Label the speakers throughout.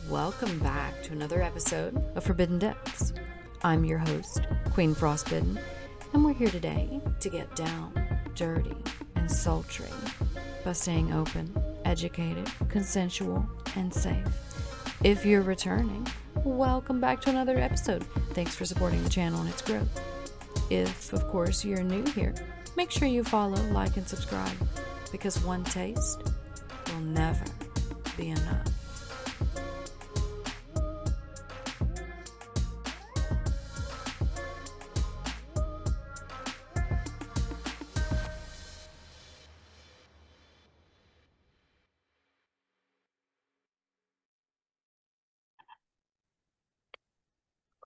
Speaker 1: Welcome back to another episode of Forbidden Depths. I'm your host, Queen Frostbitten, and we're here today to get down, dirty, and sultry by staying open, educated, consensual, and safe. If you're returning, welcome back to another episode. Thanks for supporting the channel and its growth. If, of course, you're new here, make sure you follow, like, and subscribe, because one taste will never be enough.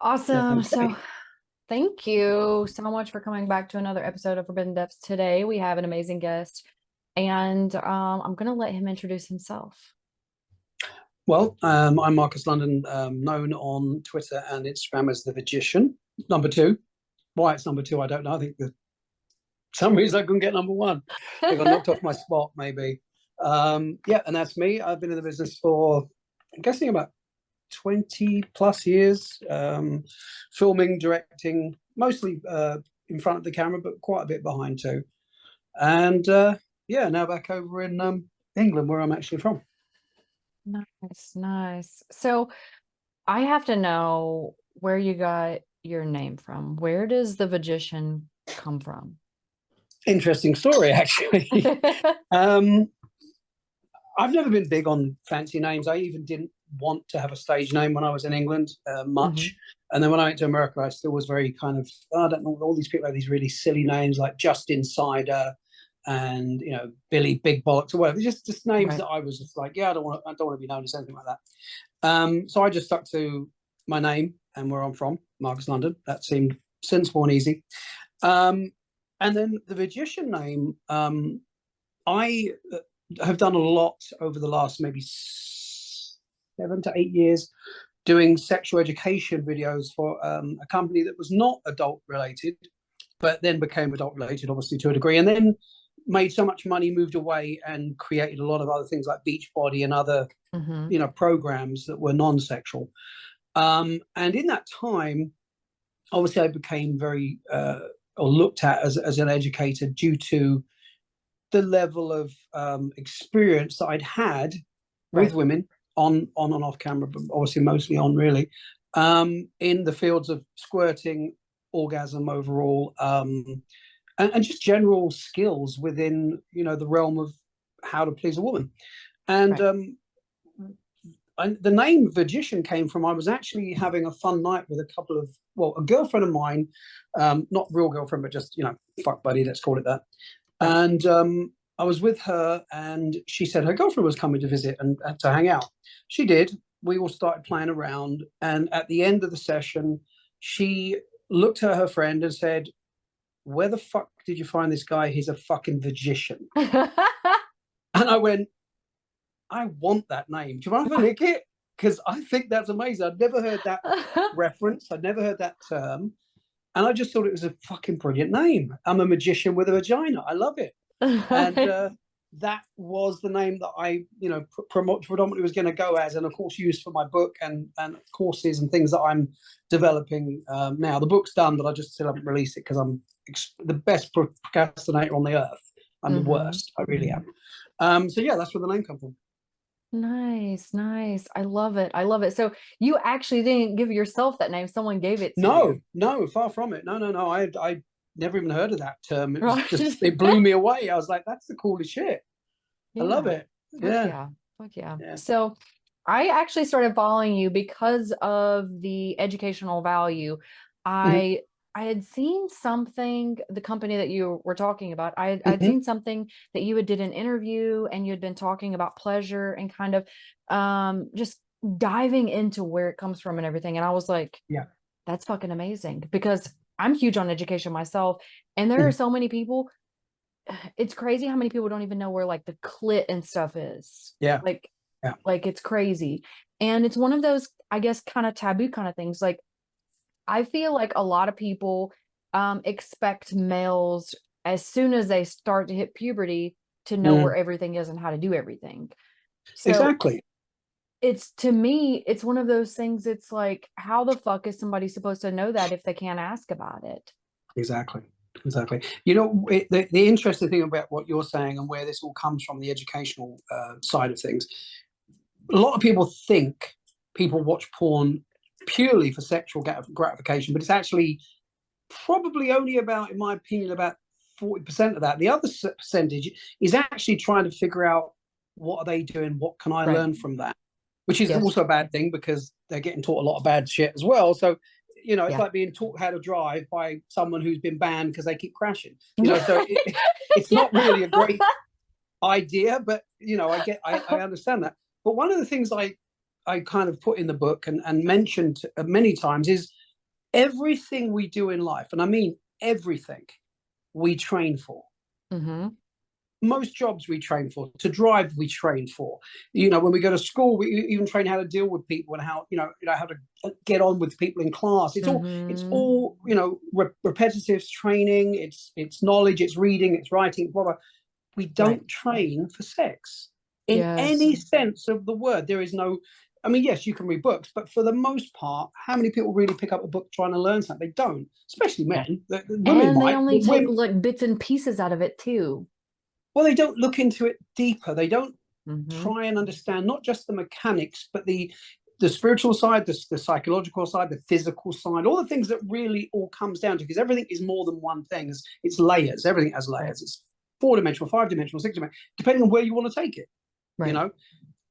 Speaker 1: Awesome. So thank you so much for coming back to another episode of Forbidden Depths. Today we have an amazing guest, and I'm going to let him introduce himself.
Speaker 2: Well, I'm Marcus London, known on Twitter and Instagram as the Vagina. Number two. Why it's number two, I don't know. I think for some reason I couldn't get number one. I got knocked off my spot, maybe. Yeah, and that's me. I've been in the business for, I'm guessing, about 20 plus years, filming, directing, mostly in front of the camera, but quite a bit behind too. And yeah, now back over in England, where I'm actually from.
Speaker 1: Nice. So I have to know where you got your name from. Where does the Vagina come from?
Speaker 2: Interesting story, actually. I've never been big on fancy names. I even didn't want to have a stage name when I was in England much. And then when I went to America, I still was very kind of, I don't know, all these people have these really silly names like Just Insider and, you know, Billy Big Bollocks or whatever. Just names that I was just like, yeah, I don't want to be known as anything like that. So I just stuck to my name and where I'm from, Marcus London. That seemed sensible and easy. And then the Vagina name, I have done a lot over the last maybe 7 to 8 years doing sexual education videos for a company that was not adult related, but then became adult related, obviously, to a degree, and then made so much money, moved away and created a lot of other things like Beachbody and other, you know, programs that were non-sexual. And in that time, obviously I became very, or looked at as an educator due to the level of experience that I'd had with women on and off camera, but obviously mostly on, really, in the fields of squirting, orgasm overall, and just general skills within, you know, the realm of how to please a woman. And the name Vagina came from, I was actually having a fun night with a couple of, well, a girlfriend of mine, not real girlfriend, but just, you know, fuck buddy, let's call it that. And I was with her and she said her girlfriend was coming to visit and to hang out. She did. We all started playing around. And at the end of the session, she looked at her friend and said, "Where the fuck did you find this guy? He's a fucking Vagina." And I went, I want that name. Do you mind if I nick it? Because I think that's amazing. I'd never heard that reference. I'd never heard that term. And I just thought it was a fucking brilliant name. I'm a magician with a vagina. I love it. And that was the name that I, you know, predominantly was going to go as, and of course used for my book and courses and things that I'm developing now. The book's done, but I just still haven't released it because I'm the best procrastinator on the earth. I'm the worst. I really am. So yeah, that's where the name comes from.
Speaker 1: Nice. I love it. So you actually didn't give yourself that name. Someone gave it to you.
Speaker 2: No, far from it. No. I never even heard of that term. It was just, it blew me away. I was like, that's the coolest shit. I love it.
Speaker 1: Fuck yeah. So I actually started following you because of the educational value. I had seen something, the company that you were talking about, I'd seen something that you had did an interview and you had been talking about pleasure and kind of just diving into where it comes from and everything. And I was like, yeah, that's fucking amazing, because I'm huge on education myself. And there are so many people, it's crazy how many people don't even know where like the clit and stuff is. Like it's crazy. And it's one of those, I guess, kind of taboo kind of things. Like, I feel like a lot of people expect males, as soon as they start to hit puberty, to know where everything is and how to do everything. So,
Speaker 2: exactly.
Speaker 1: it's, to me, it's one of those things. It's like, how the fuck is somebody supposed to know that if they can't ask about it?
Speaker 2: Exactly. Exactly. You know, the interesting thing about what you're saying and where this all comes from, the educational side of things, a lot of people think people watch porn purely for sexual gratification, but it's actually probably only about, in my opinion, about 40% of that. The other percentage is actually trying to figure out, what are they doing? What can I
Speaker 1: Right.
Speaker 2: learn from that? Which is
Speaker 1: Yes.
Speaker 2: also a bad thing, because they're getting taught a lot of bad shit as well. So, you know, it's
Speaker 1: Yeah.
Speaker 2: like being taught how to drive by someone who's been banned because they keep crashing. You know, so it's
Speaker 1: Yeah.
Speaker 2: not really a great idea, but you know, I understand that. But one of the things I kind of put in the book and mentioned many times is, everything we do in life, and I mean everything, we train for.
Speaker 1: Mm-hmm.
Speaker 2: Most jobs we train for. To drive, we train for. You know, when we go to school, we even train how to deal with people, and how, how to get on with people in class. It's
Speaker 1: Mm-hmm.
Speaker 2: all, repetitive training. It's knowledge. It's reading. It's writing. Blah, blah. We
Speaker 1: Right.
Speaker 2: don't train for sex in
Speaker 1: Yes.
Speaker 2: any sense of the word. There is no. I mean, yes, you can read books, but for the most part, how many people really pick up a book trying to learn something? They don't, especially
Speaker 1: Yeah.
Speaker 2: men. Women
Speaker 1: And they
Speaker 2: might.
Speaker 1: only
Speaker 2: But
Speaker 1: take
Speaker 2: women,
Speaker 1: like bits and pieces out of it too.
Speaker 2: well, they don't look into it deeper. They don't
Speaker 1: Mm-hmm.
Speaker 2: try and understand not just the mechanics, but the spiritual side, the psychological side, the physical side, all the things that really all comes down to, because everything is more than one thing. It's layers. Everything has
Speaker 1: Right.
Speaker 2: layers. It's four-dimensional, five-dimensional, six-dimensional, depending on where you want to take it, you
Speaker 1: Right.
Speaker 2: know?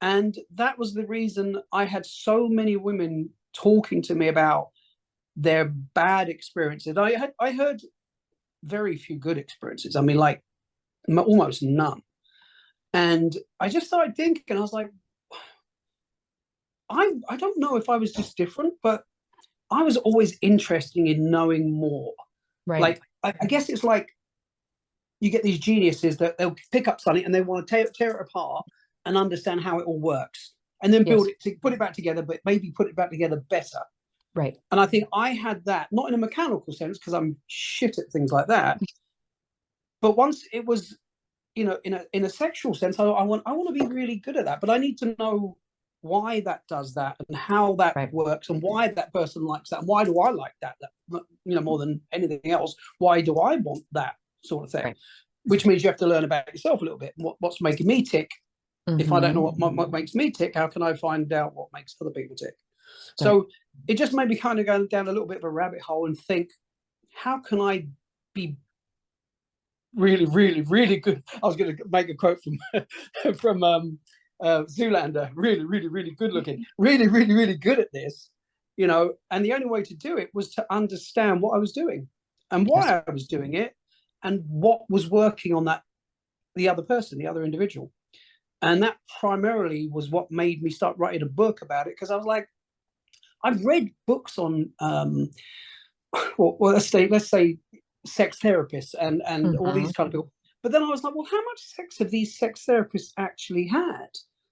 Speaker 2: And that was the reason I had so many women talking to me about their bad experiences. I heard very few good experiences. I mean, like, almost none. And I just started thinking, I was like, I don't know if I was just different, but I was always interested in knowing more.
Speaker 1: Right.
Speaker 2: Like, I guess it's like, you get these geniuses that they'll pick up something and they want to tear it apart and understand how it all works, and then build
Speaker 1: Yes.
Speaker 2: it, to put it back together, but maybe put it back together better.
Speaker 1: Right.
Speaker 2: And I think I had that, not in a mechanical sense, because I'm shit at things like that, but once it was, in a sexual sense, I want to be really good at that, but I need to know why that does that, and how that
Speaker 1: Right.
Speaker 2: works, and why that person likes that, and why do I like that, more than anything else, why do I want that sort of thing?
Speaker 1: Right.
Speaker 2: Which means you have to learn about yourself a little bit, what's making me tick. If I don't know
Speaker 1: Mm-hmm.
Speaker 2: what makes me tick, how can I find out what makes other people tick?
Speaker 1: Right.
Speaker 2: So it just made me kind of go down a little bit of a rabbit hole and think, how can I be really, really, really good? I was going to make a quote from from Zoolander. Really, really, really good looking. Really, really, really good at this. And the only way to do it was to understand what I was doing, and
Speaker 1: Yes.
Speaker 2: why I was doing it, and what was working on the other person, the other individual. And that primarily was what made me start writing a book about it, because I was like, I've read books on, well, let's say sex therapists and all
Speaker 1: Mm-hmm.
Speaker 2: these kind of people. But then I was like, well, how much sex have these sex therapists actually had?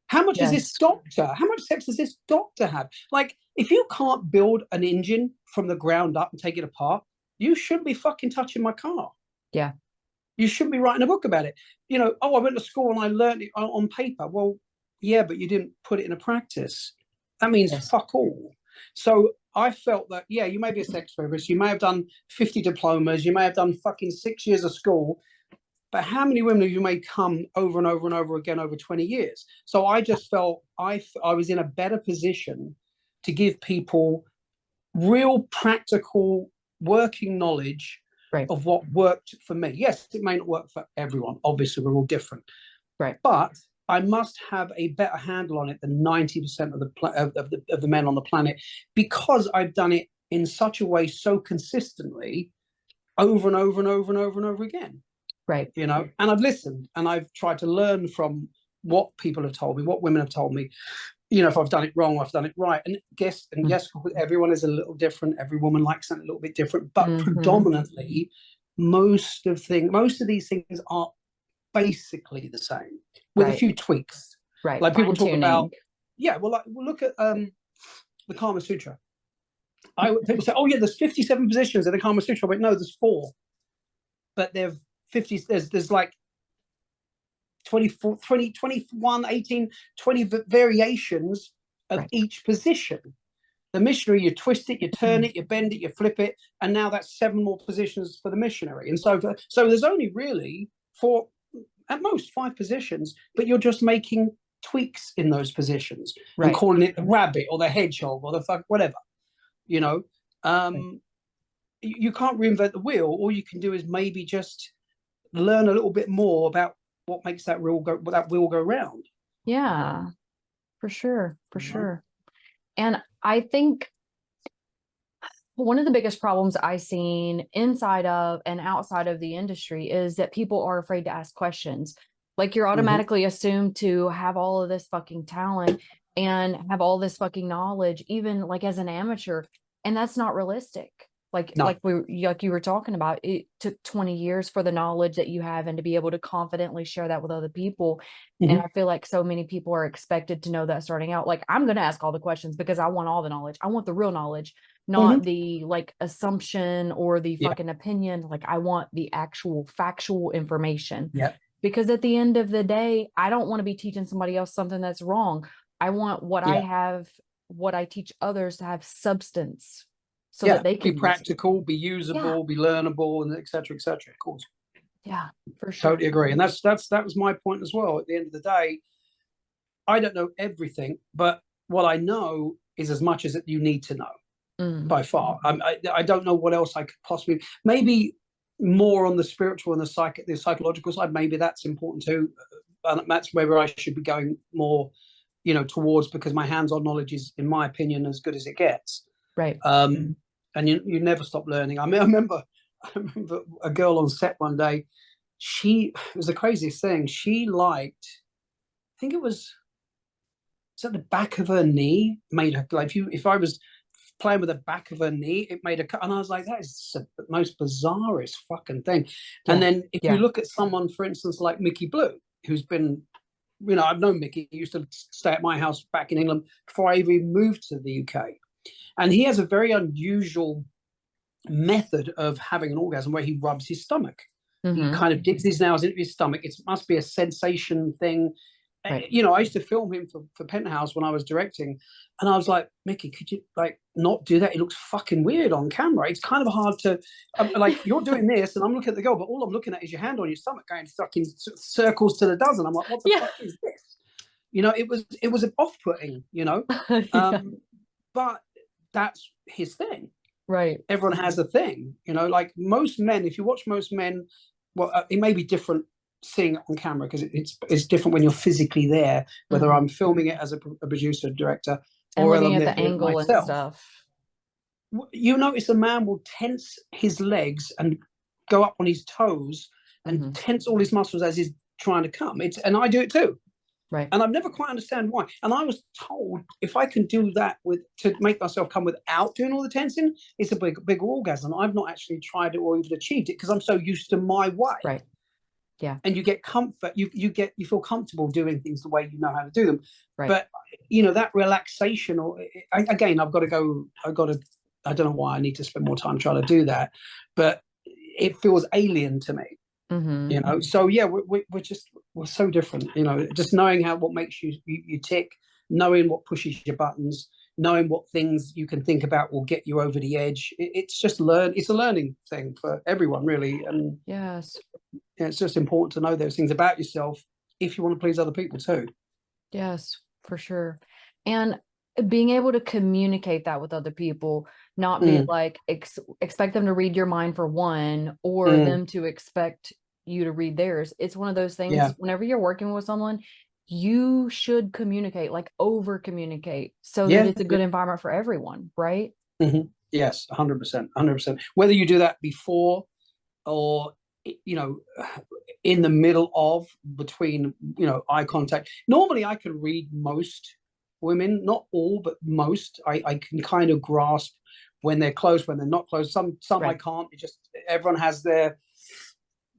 Speaker 2: How much is this
Speaker 1: Yes.
Speaker 2: doctor? How much sex does this doctor have? Like, if you can't build an engine from the ground up and take it apart, you shouldn't be fucking touching my car.
Speaker 1: Yeah.
Speaker 2: You shouldn't be writing a book about it. Oh, I went to school and I learned it on paper. Well, yeah, but you didn't put it into practice. That means
Speaker 1: Yes.
Speaker 2: fuck all. So I felt that, yeah, you may be a sex therapist, you may have done 50 diplomas, you may have done fucking 6 years of school, but how many women have you made come over and over and over again over 20 years? So I just felt I was in a better position to give people real practical working knowledge
Speaker 1: Right.
Speaker 2: of what worked for me. Yes, it may not work for everyone. Obviously, we're all different.
Speaker 1: Right.
Speaker 2: But I must have a better handle on it than 90% of the men on the planet, because I've done it in such a way so consistently, over and over and over and over and over again.
Speaker 1: Right.
Speaker 2: And I've listened, and I've tried to learn from what people have told me, what women have told me, if I've done it wrong, I've done it right. And yes, everyone is a little different. Every woman likes something a little bit different, but
Speaker 1: Mm-hmm.
Speaker 2: predominantly, most of these things are basically the same, with a
Speaker 1: Right.
Speaker 2: few tweaks.
Speaker 1: Right.
Speaker 2: Like, people
Speaker 1: Fine
Speaker 2: talk about,
Speaker 1: tuning.
Speaker 2: yeah, well, look at the Kama Sutra. People say, oh yeah, there's 57 positions in the Kama Sutra. I went, no, there's 4, but there's 50. There's like 24, 20, 21, 18, 20 variations of
Speaker 1: Right.
Speaker 2: each position. The missionary, you twist it, you turn it, you bend it, you flip it, and now that's 7 more positions for the missionary. And so there's only really 4, at most 5 positions, but you're just making tweaks in those positions and
Speaker 1: Right.
Speaker 2: calling it the rabbit or the hedgehog or the fuck whatever. You know,
Speaker 1: Right.
Speaker 2: you can't reinvent the wheel. All you can do is maybe just learn a little bit more about what makes that wheel go round.
Speaker 1: Yeah, for sure. For
Speaker 2: You know?
Speaker 1: sure. And I think one of the biggest problems I've seen inside of and outside of the industry is that people are afraid to ask questions. Like you're
Speaker 2: Mm-hmm.
Speaker 1: automatically assumed to have all of this fucking talent and have all this fucking knowledge, even like as an amateur. And that's not realistic.
Speaker 2: No.
Speaker 1: Like you were talking about, it took 20 years for the knowledge that you have and to be able to confidently share that with other people. And
Speaker 2: Mm-hmm.
Speaker 1: I feel like so many people are expected to know that starting out. Like I'm gonna ask all the questions because I want all the knowledge. I want the real knowledge,
Speaker 2: Mm-hmm.
Speaker 1: not the like assumption or the
Speaker 2: Yeah.
Speaker 1: fucking opinion. Like I want the actual factual information.
Speaker 2: Yeah.
Speaker 1: Because at the end of the day, I don't want to be teaching somebody else something that's wrong. I want what I
Speaker 2: Yeah.
Speaker 1: have, what I teach others to have substance so that
Speaker 2: Yeah.
Speaker 1: they
Speaker 2: Be
Speaker 1: can use it.
Speaker 2: practical, be
Speaker 1: Yeah.
Speaker 2: usable, be learnable, and et cetera, of course.
Speaker 1: Yeah, for sure.
Speaker 2: Totally agree. And that was my point as well. At the end of the day, I don't know everything, but what I know is as much as you need to know
Speaker 1: Mm,
Speaker 2: by far. I don't know what else I could possibly, maybe more on the spiritual and the psychological side. Maybe that's important too. And that's where I should be going more, towards, because my hands-on knowledge is, in my opinion, as good as it gets.
Speaker 1: right.
Speaker 2: And you never stop learning. I mean, I remember a girl on set one day. It was the craziest thing. She liked, I think it was at the back of her knee, made her like, if I was playing with the back of her knee, it made a cut. And I was like, that is the most bizarrest fucking thing. And
Speaker 1: Yeah.
Speaker 2: then if you
Speaker 1: Yeah.
Speaker 2: look at someone, for instance, like Mickey Blue, who's been, I've known Mickey. He used to stay at my house back in England before I even moved to the UK. And he has a very unusual method of having an orgasm where he rubs his stomach. He
Speaker 1: Mm-hmm.
Speaker 2: kind of digs his nails into his stomach. It must be a sensation thing.
Speaker 1: Right.
Speaker 2: I used to film him for Penthouse when I was directing, and I was like, Mickey, could you like not do that? It looks fucking weird on camera. It's kind of hard to, like, you're doing this, and I'm looking at the girl, but all I'm looking at is your hand on your stomach going fucking circles to the dozen. I'm like, what the
Speaker 1: Yeah.
Speaker 2: fuck is this? It was off-putting,
Speaker 1: Yeah.
Speaker 2: but that's his thing.
Speaker 1: Right.
Speaker 2: Everyone has a thing, like most men. If you watch most men, well, it may be different seeing it on camera because it's different when you're physically there, whether I'm filming it as a producer, director,
Speaker 1: And
Speaker 2: or whether
Speaker 1: looking
Speaker 2: I'm
Speaker 1: at
Speaker 2: there
Speaker 1: the
Speaker 2: doing it
Speaker 1: angle and
Speaker 2: myself.
Speaker 1: stuff.
Speaker 2: You notice a man will tense his legs and go up on his toes and tense all his muscles as he's trying to come. And I do it too.
Speaker 1: Right.
Speaker 2: And I've never quite understand why. And I was told if I can do that to make myself come without doing all the tensing, it's a big orgasm. I've not actually tried it or even achieved it because I'm so used to my way.
Speaker 1: Right. Yeah.
Speaker 2: And you get comfort. You feel comfortable doing things the way you know how to do them.
Speaker 1: Right.
Speaker 2: But that relaxation, or again, I don't know why I need to spend more time trying to do that, but it feels alien to me. So yeah, we're so different, just knowing what makes you tick, knowing what pushes your buttons, knowing what things you can think about will get you over the edge. It's a learning thing for everyone, really. And
Speaker 1: yes,
Speaker 2: it's just important to know those things about yourself if you want to please other people too.
Speaker 1: Yes, for sure. And being able to communicate that with other people, not be like expect them to read your mind for one, or them to expect you to read theirs. It's one of those things, whenever you're working with someone, you should communicate, like over communicate, so that it's a good environment for everyone, right?
Speaker 2: Yes, 100%, 100%. Whether you do that before or in the middle of, between, eye contact. Normally I can read most women, not all, but most. I can kind of grasp when they're close, when they're not close. Some I can't. It just, everyone has their,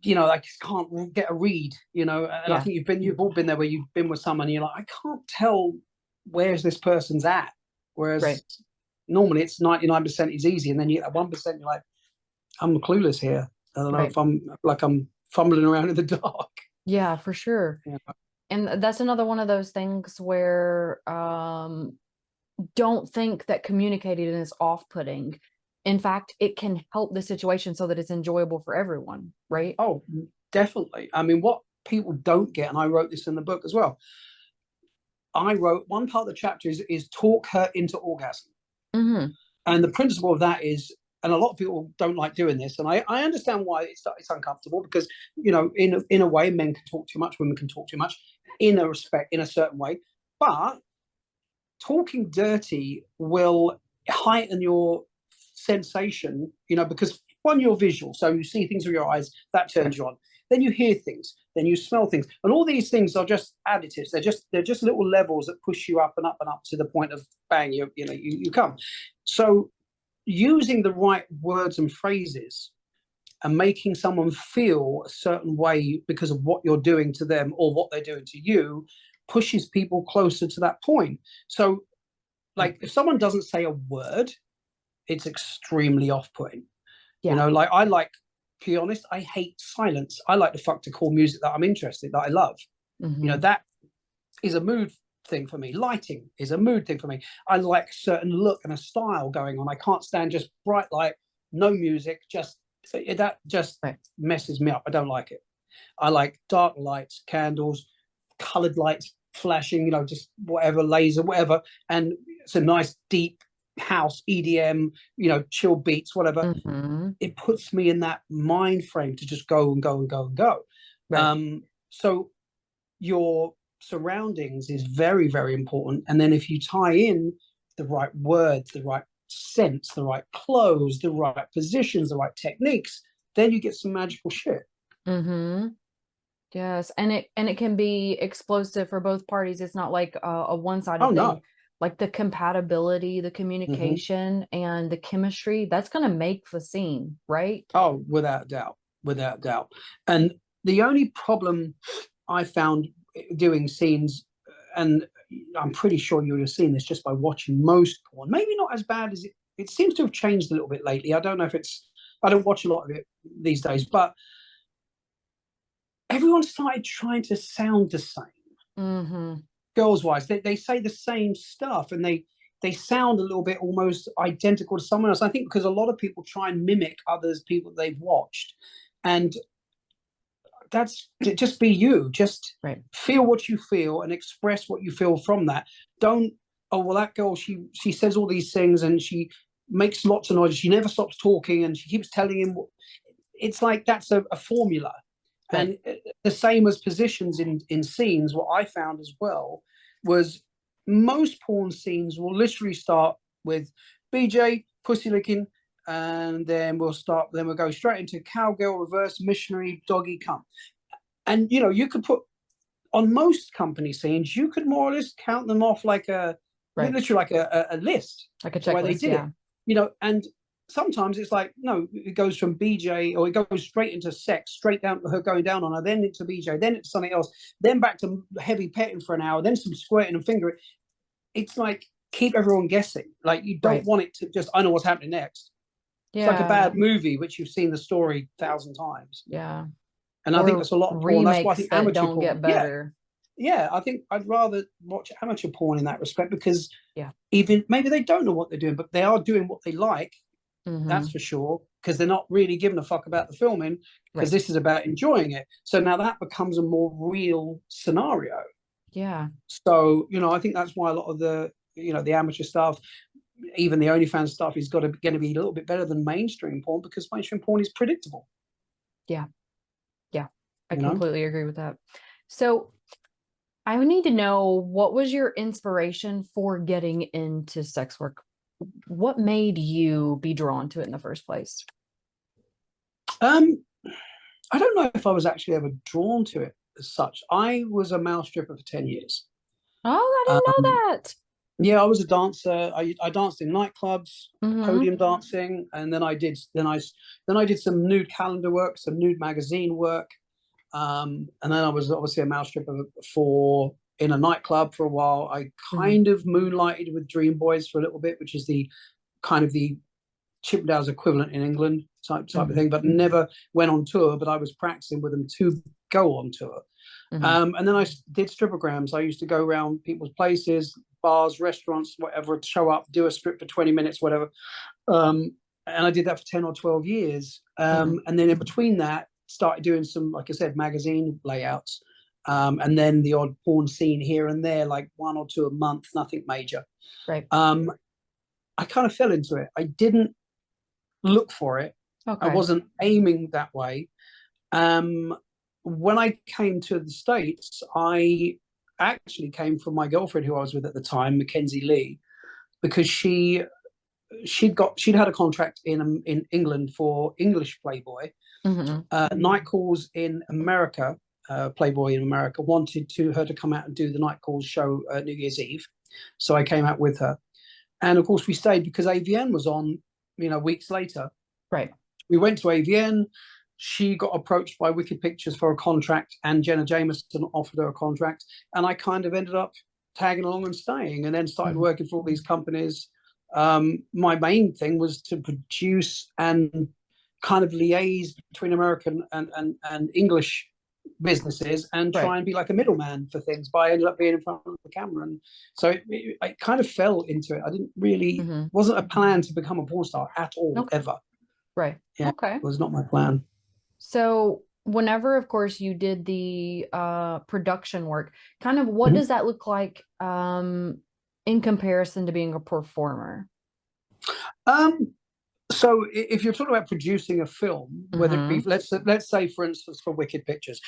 Speaker 2: I just can't get a read, and I think you've all been there where you've been with someone and you're like, I can't tell where's this person's at. Whereas normally it's 99% is easy, and then you at 1% you're like, I'm clueless here. I don't know if I'm fumbling around in the dark.
Speaker 1: Yeah, for sure. And that's another one of those things where don't think that communicating is off-putting. In fact, it can help the situation so that it's enjoyable for everyone, right?
Speaker 2: Oh, definitely. I mean, what people don't get, and I wrote this in the book as well. I wrote one part of the chapter is talk her into orgasm.
Speaker 1: Mm-hmm.
Speaker 2: And the principle of that is, and a lot of people don't like doing this, and I understand why it's uncomfortable, because, you know, in a way, men can talk too much, women can talk too much, in a certain way, but talking dirty will heighten your sensation, you know, because one, you're visual, so you see things with your eyes, that turns you on. Then you hear things, then you smell things, and all these things are just additives. They're just little levels that push you up and up and up to the point of bang, you come. So using the right words and phrases and making someone feel a certain way because of what you're doing to them or what they're doing to you pushes people closer to that point. So, like, if someone doesn't say a word, it's extremely off-putting.
Speaker 1: Yeah.
Speaker 2: You know, like, I like, to be honest, I hate silence. I like the fuck to call music that I'm interested, that I love.
Speaker 1: Mm-hmm.
Speaker 2: You know, that is a mood thing for me. Lighting is a mood thing for me. I like a certain look and a style going on. I can't stand just bright light, no music, that just messes me up. I don't like it. I like dark lights, candles, colored lights flashing, you know, just whatever, laser, whatever. And it's a nice deep house, EDM, you know, chill beats, whatever.
Speaker 1: Mm-hmm.
Speaker 2: It puts me in that mind frame to just go and go and go and go.
Speaker 1: Right.
Speaker 2: So your surroundings is very, very important. And then if you tie in the right words, the right scents, the right clothes, the right positions, the right techniques, then you get some magical shit.
Speaker 1: Mm-hmm. Yes, and it can be explosive for both parties. It's not like a
Speaker 2: Oh
Speaker 1: one-sided
Speaker 2: no.
Speaker 1: thing. Like the compatibility, the
Speaker 2: Mm-hmm.
Speaker 1: communication, and the chemistry, that's going to make the scene, right?
Speaker 2: Oh, without doubt, without doubt. And the only problem I found doing scenes, and I'm pretty sure you would have seen this just by watching most porn, maybe not as bad as it seems to have changed a little bit lately. I don't know if I don't watch a lot of it these days, but everyone started trying to sound the same.
Speaker 1: Mm-hmm.
Speaker 2: Girls wise, they say the same stuff, and they sound a little bit almost identical to someone else. I think because a lot of people try and mimic others, people they've watched, and that's just be you. Just
Speaker 1: Right.
Speaker 2: feel what you feel and express what you feel from that. Don't, oh well, that girl, she says all these things and she makes lots of noise. She never stops talking and she keeps telling him. It's like that's a formula.
Speaker 1: Right.
Speaker 2: And the same as positions in scenes, what I found as well was most porn scenes will literally start with BJ, pussy licking, and then we'll go straight into cowgirl, reverse, missionary, doggy, come. And, you know, you could put on most company scenes, you could more or less count them off like
Speaker 1: Right.
Speaker 2: literally like a list
Speaker 1: Like a
Speaker 2: where they
Speaker 1: checklist,
Speaker 2: did it,
Speaker 1: yeah.
Speaker 2: you know, and sometimes it's like, no, it goes from BJ or it goes straight into sex, straight down to her going down on her, then into BJ, then it's something else, then back to heavy petting for an hour, then some squirting and fingering. It's like, keep everyone guessing. Like, you don't
Speaker 1: Right.
Speaker 2: want it to just, I know what's happening next. It's like a
Speaker 1: Yeah.
Speaker 2: bad movie, which you've seen the story 1,000 times.
Speaker 1: Yeah.
Speaker 2: And I think
Speaker 1: Or
Speaker 2: that's a lot of porn. That's why I
Speaker 1: remakes
Speaker 2: think
Speaker 1: that
Speaker 2: amateur
Speaker 1: don't
Speaker 2: porn,
Speaker 1: get better.
Speaker 2: yeah, I think I'd rather watch amateur porn in that respect, because
Speaker 1: Yeah.
Speaker 2: even maybe they don't know what they're doing, but they are doing what they like.
Speaker 1: Mm-hmm.
Speaker 2: That's for sure, because they're not really giving a fuck about the filming, because
Speaker 1: Right.
Speaker 2: this is about enjoying it. So now that becomes a more real scenario.
Speaker 1: Yeah.
Speaker 2: So, you know, I think that's why a lot of the, you know, the amateur stuff, even the OnlyFans stuff, is going to be a little bit better than mainstream porn, because mainstream porn is predictable.
Speaker 1: Yeah. Yeah. I
Speaker 2: You know.
Speaker 1: completely agree with that. So I would need to know, what was your inspiration for getting into sex work? What made you be drawn to it in the first place?
Speaker 2: Um, I don't know if I was actually ever drawn to it as such. I was a male stripper for 10 years.
Speaker 1: Oh, I didn't
Speaker 2: Um,
Speaker 1: know that.
Speaker 2: yeah, I was a dancer. I danced in nightclubs,
Speaker 1: Mm-hmm.
Speaker 2: podium dancing, and then I did some nude calendar work, some nude magazine work, and then I was obviously a male stripper for in a nightclub for a while. I
Speaker 1: Mm-hmm.
Speaker 2: kind of moonlighted with Dream Boys for a little bit, which is the kind of the Chippendales equivalent in England type of
Speaker 1: Mm-hmm.
Speaker 2: thing, but never went on tour. But I was practicing with them to go on tour.
Speaker 1: Hmm.
Speaker 2: And then I did stripograms. I used to go around people's places, bars, restaurants, whatever, show up, do a strip for 20 minutes, whatever. Um, and I did that for 10 or 12 years.
Speaker 1: Hmm.
Speaker 2: And then in between that, started doing some, like I said, magazine layouts. And then the odd porn scene here and there, like one or two a month, nothing major.
Speaker 1: Right.
Speaker 2: I kind of fell into it. I didn't look for it. I
Speaker 1: Okay.
Speaker 2: wasn't aiming that way. Um, when I came to the States, I actually came from my girlfriend who I was with at the time, Mackenzie Lee, because she'd had a contract in England for English Playboy.
Speaker 1: Hmm.
Speaker 2: Night Calls in America, Playboy in America wanted her to come out and do the Night Calls show New Year's Eve, so I came out with her, and of course we stayed because AVN was on, weeks later.
Speaker 1: Right.
Speaker 2: We went to AVN. She got approached by Wicked Pictures for a contract, and Jenna Jameson offered her a contract, and I kind of ended up tagging along and staying, and then started
Speaker 1: Hmm.
Speaker 2: working for all these companies. My main thing was to produce and kind of liaise between American and English businesses and
Speaker 1: Right.
Speaker 2: try and be like a middleman for things. But I ended up being in front of the camera, and so I kind of fell into it. I didn't really,
Speaker 1: Hmm.
Speaker 2: wasn't a plan to become a porn star at all,
Speaker 1: Okay.
Speaker 2: ever.
Speaker 1: Right.
Speaker 2: Yeah,
Speaker 1: Okay.
Speaker 2: it was not my plan.
Speaker 1: So whenever, of course, you did the production work, kind of what
Speaker 2: Mhm.
Speaker 1: does that look like in comparison to being a performer?
Speaker 2: Um, so if you're talking about producing a film, whether it be,
Speaker 1: Hmm.
Speaker 2: let's say for instance for Wicked Pictures,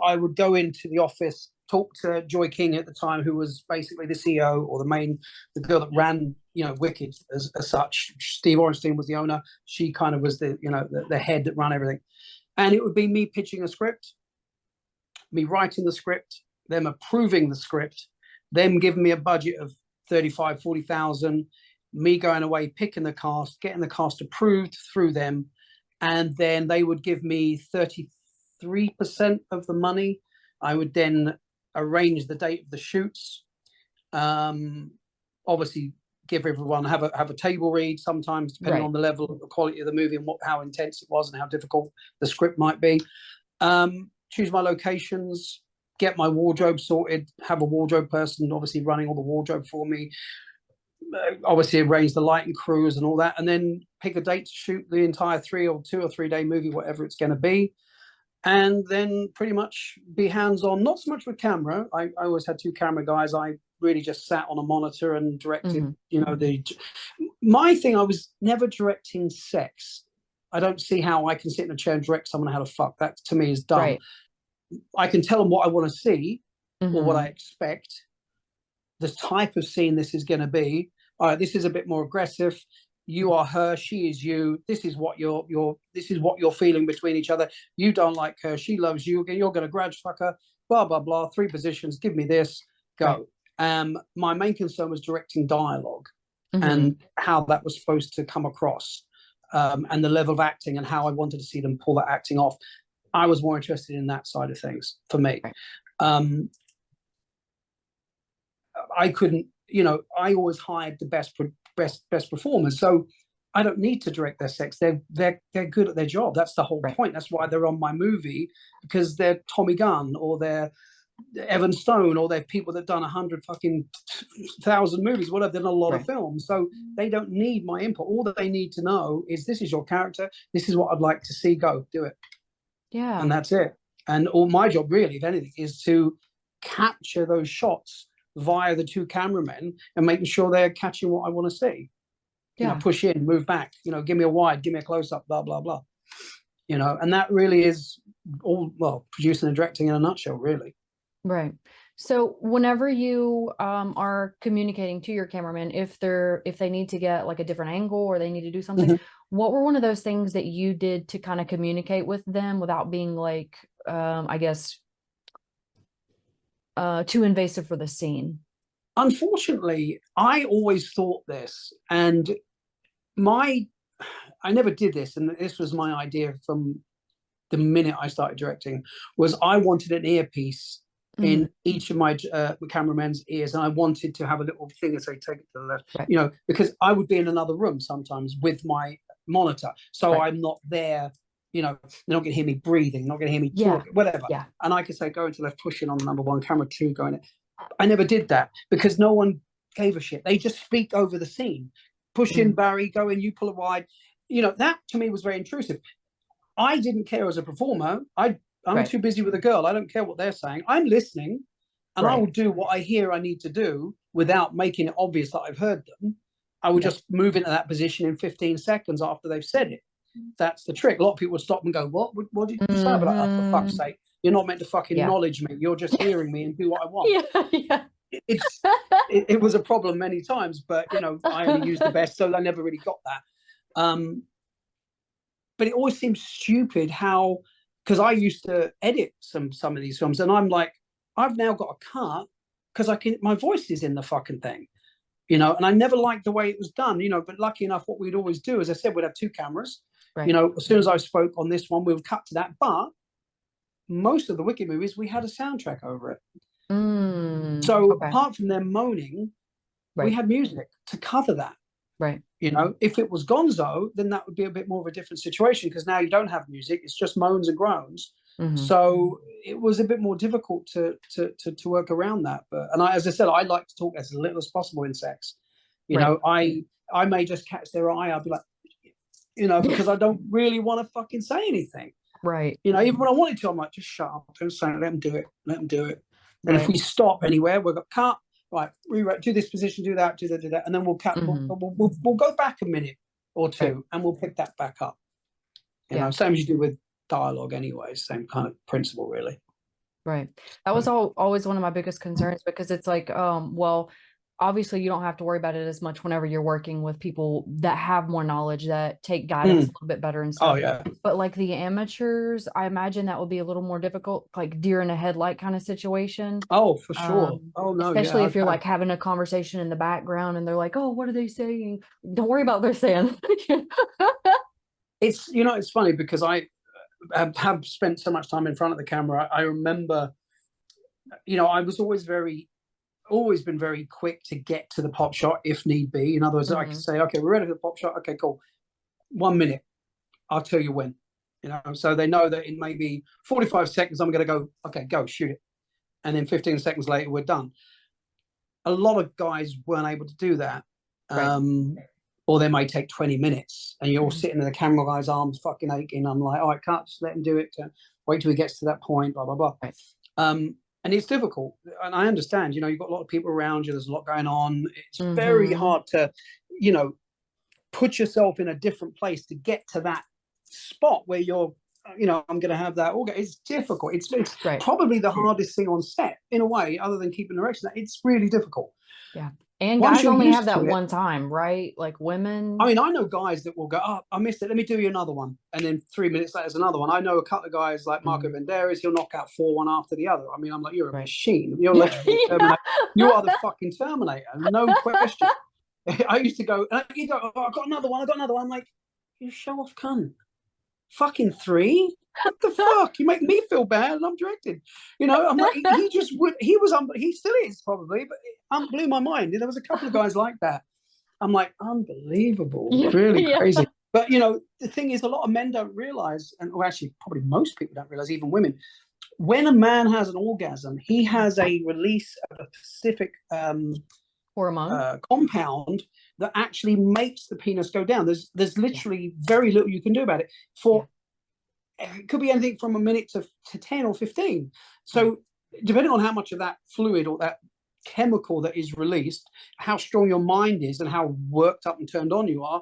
Speaker 2: I would go into the office, talk to Joy King at the time, who was basically the CEO or the girl that ran, Wicked as such. Steve Orenstein was the owner. She kind of was the head that ran everything, and it would be me pitching a script, me writing the script, them approving the script, them giving me a budget of 35, 40,000, me going away, picking the cast, getting the cast approved through them. And then they would give me 33% of the money. I would then arrange the date of the shoots. Obviously, give everyone have a table read. Sometimes, depending
Speaker 1: Right.
Speaker 2: on the level of the quality of the movie and how intense it was and how difficult the script might be. Choose my locations, get my wardrobe sorted, have a wardrobe person obviously running all the wardrobe for me, obviously arrange the lighting crews and all that, and then pick a date to shoot the entire 2 or 3 day movie, whatever it's going to be. And then pretty much be hands-on, not so much with camera. I always had 2 camera guys. I really just sat on a monitor and directed,
Speaker 1: Hmm.
Speaker 2: my thing, I was never directing sex. I don't see how I can sit in a chair and direct someone how to fuck. That to me is dumb.
Speaker 1: Right.
Speaker 2: I can tell them what I want to see or what I
Speaker 1: Hmm.
Speaker 2: expect, the type of scene this is going to be. All right, this is a bit more aggressive. You are her, she is you. This is what you're feeling between each other. You don't like her, she loves you. You're going to grudge fuck her. Blah blah blah. 3 positions. Give me this.
Speaker 1: Right.
Speaker 2: Go. My main concern was directing dialogue
Speaker 1: Hmm.
Speaker 2: and how that was supposed to come across, and the level of acting and how I wanted to see them pull that acting off. I was more interested in that side of things for me.
Speaker 1: Right.
Speaker 2: Um, I couldn't, I always hired the best performers. So I don't need to direct their sex. They're good at their job. That's the whole
Speaker 1: Right.
Speaker 2: point. That's why they're on my movie, because they're Tommy Gunn or they're Evan Stone or they're people that done 100,000 movies, whatever. They've done a lot of
Speaker 1: Right.
Speaker 2: films, so they don't need my input. All that they need to know is this is your character. This is what I'd like to see. Go do it,
Speaker 1: Yeah.
Speaker 2: and that's it. And all my job, really, if anything, is to capture those shots via the 2 cameramen and making sure they're catching what I want to see.
Speaker 1: Yeah.
Speaker 2: Push in, move back, give me a wide, give me a close up, blah, blah, blah. And that really is all, well, producing and directing in a nutshell, really.
Speaker 1: Right. So whenever you are communicating to your cameraman, if they need to get like a different angle or they need to do something,
Speaker 2: Mhm.
Speaker 1: what were one of those things that you did to kind of communicate with them without being like, I guess, too invasive for the scene?
Speaker 2: Unfortunately, I always thought this, and my I never did this, and this was my idea from the minute I started directing, was I wanted an earpiece
Speaker 1: Hmm.
Speaker 2: in each of my cameramen's ears, and I wanted to have a little thing that say "take it to the left,"
Speaker 1: Right.
Speaker 2: because I would be in another room sometimes with my monitor, so
Speaker 1: Right.
Speaker 2: I'm not there they're not going to hear me breathing, not going to hear me
Speaker 1: Yeah.
Speaker 2: talking, whatever.
Speaker 1: Yeah.
Speaker 2: And I could say, go into left, push in on number one, camera two, going. I never did that because no one gave a shit. They just speak over the scene. Push in, Barry, go in, you pull it wide. That to me was very intrusive. I didn't care as a performer. I'm
Speaker 1: Right.
Speaker 2: too busy with a girl. I don't care what they're saying. I'm listening, and I will do what I hear I need to do without making it obvious that I've heard them. I will just move into that position in 15 seconds after they've said it. That's the trick. A lot of people stop and go, what did you say? But like, oh, for fuck's sake, you're not meant to fucking acknowledge me. You're just hearing me and do what I want. It was a problem many times, but I only used the best, so I never really got that. But it always seems stupid how, because I used to edit some of these films, and I'm like, I've now got a cut because my voice is in the fucking thing, and I never liked the way it was done, but lucky enough, what we'd always do, as I said, we'd have two cameras. As soon as I spoke on this one, we would cut to that. But most of the Wicked movies, we had a soundtrack over it. So apart from them moaning, we had music to cover that. If it was Gonzo, then that would be a bit more of a different situation, because now you don't have music; it's just moans and groans. So it was a bit more difficult to work around that. But as I said, I like to talk as little as possible in sex. I may just catch their eye. I'll be like, because I don't really want to fucking say anything. Even when I wanted to, I'm like, just shut up and say, let them do it. Let them do it. And if we stop anywhere, we've got cut. Right, rewrite, do this position, do that, and then we'll cut. We'll go back a minute or two, and we'll pick that back up. Same as you do with dialogue, anyway. Same kind of principle, really.
Speaker 1: Right. That was always one of my biggest concerns, because it's like, well, obviously you don't have to worry about it as much whenever you're working with people that have more knowledge, that take guidance a little bit better and stuff.
Speaker 2: Oh yeah.
Speaker 1: But like the amateurs, I imagine that would be a little more difficult, like deer in a headlight kind of situation.
Speaker 2: Oh, for sure. Oh no.
Speaker 1: Especially if you're like having a conversation in the background and they're like, oh, what are they saying? Don't worry about what they're saying.
Speaker 2: It's funny because I have spent so much time in front of the camera. I remember, I was always been very quick to get to the pop shot if need be. In other words, I could say, okay, we're ready for the pop shot. Okay, cool. 1 minute. I'll tell you when. So they know that in maybe 45 seconds, I'm going to go, okay, go, shoot it. And then 15 seconds later, we're done. A lot of guys weren't able to do that. Or they may take 20 minutes and you're all sitting in the camera guy's arms fucking aching. I'm like, all right, can't just let him do it. Wait till he gets to that point, blah, blah, blah. And it's difficult. And I understand, you've got a lot of people around you. There's a lot going on. It's very hard to, put yourself in a different place to get to that spot where you're, I'm going to have that. It's difficult. It's probably the hardest thing on set in a way, other than keeping erection. It's really difficult.
Speaker 1: Yeah. And guys only have that one time, right? Like women. I
Speaker 2: mean, I know guys that will go, oh, I missed it. Let me do you another one. And then 3 minutes later, there's another one. I know a couple of guys like Marco Banderas. He'll knock out 4 one after the other. I mean, I'm like, you're a machine. You're electrical Terminator. You are the fucking Terminator. No question. I used to go, you go, oh, I got another one. I'm like, you show off cunt. Fucking 3? What the fuck? You make me feel bad, and I'm directed. I'm like, he still is probably, but it blew my mind. There was a couple of guys like that. I'm like, unbelievable, really crazy. But the thing is, a lot of men don't realize, and actually, probably most people don't realize, even women, when a man has an orgasm, he has a release of a specific
Speaker 1: hormone
Speaker 2: compound that actually makes the penis go down. There's literally very little you can do about it. It could be anything from a minute to 10 or 15. So depending on how much of that fluid or that chemical that is released, how strong your mind is and how worked up and turned on you are,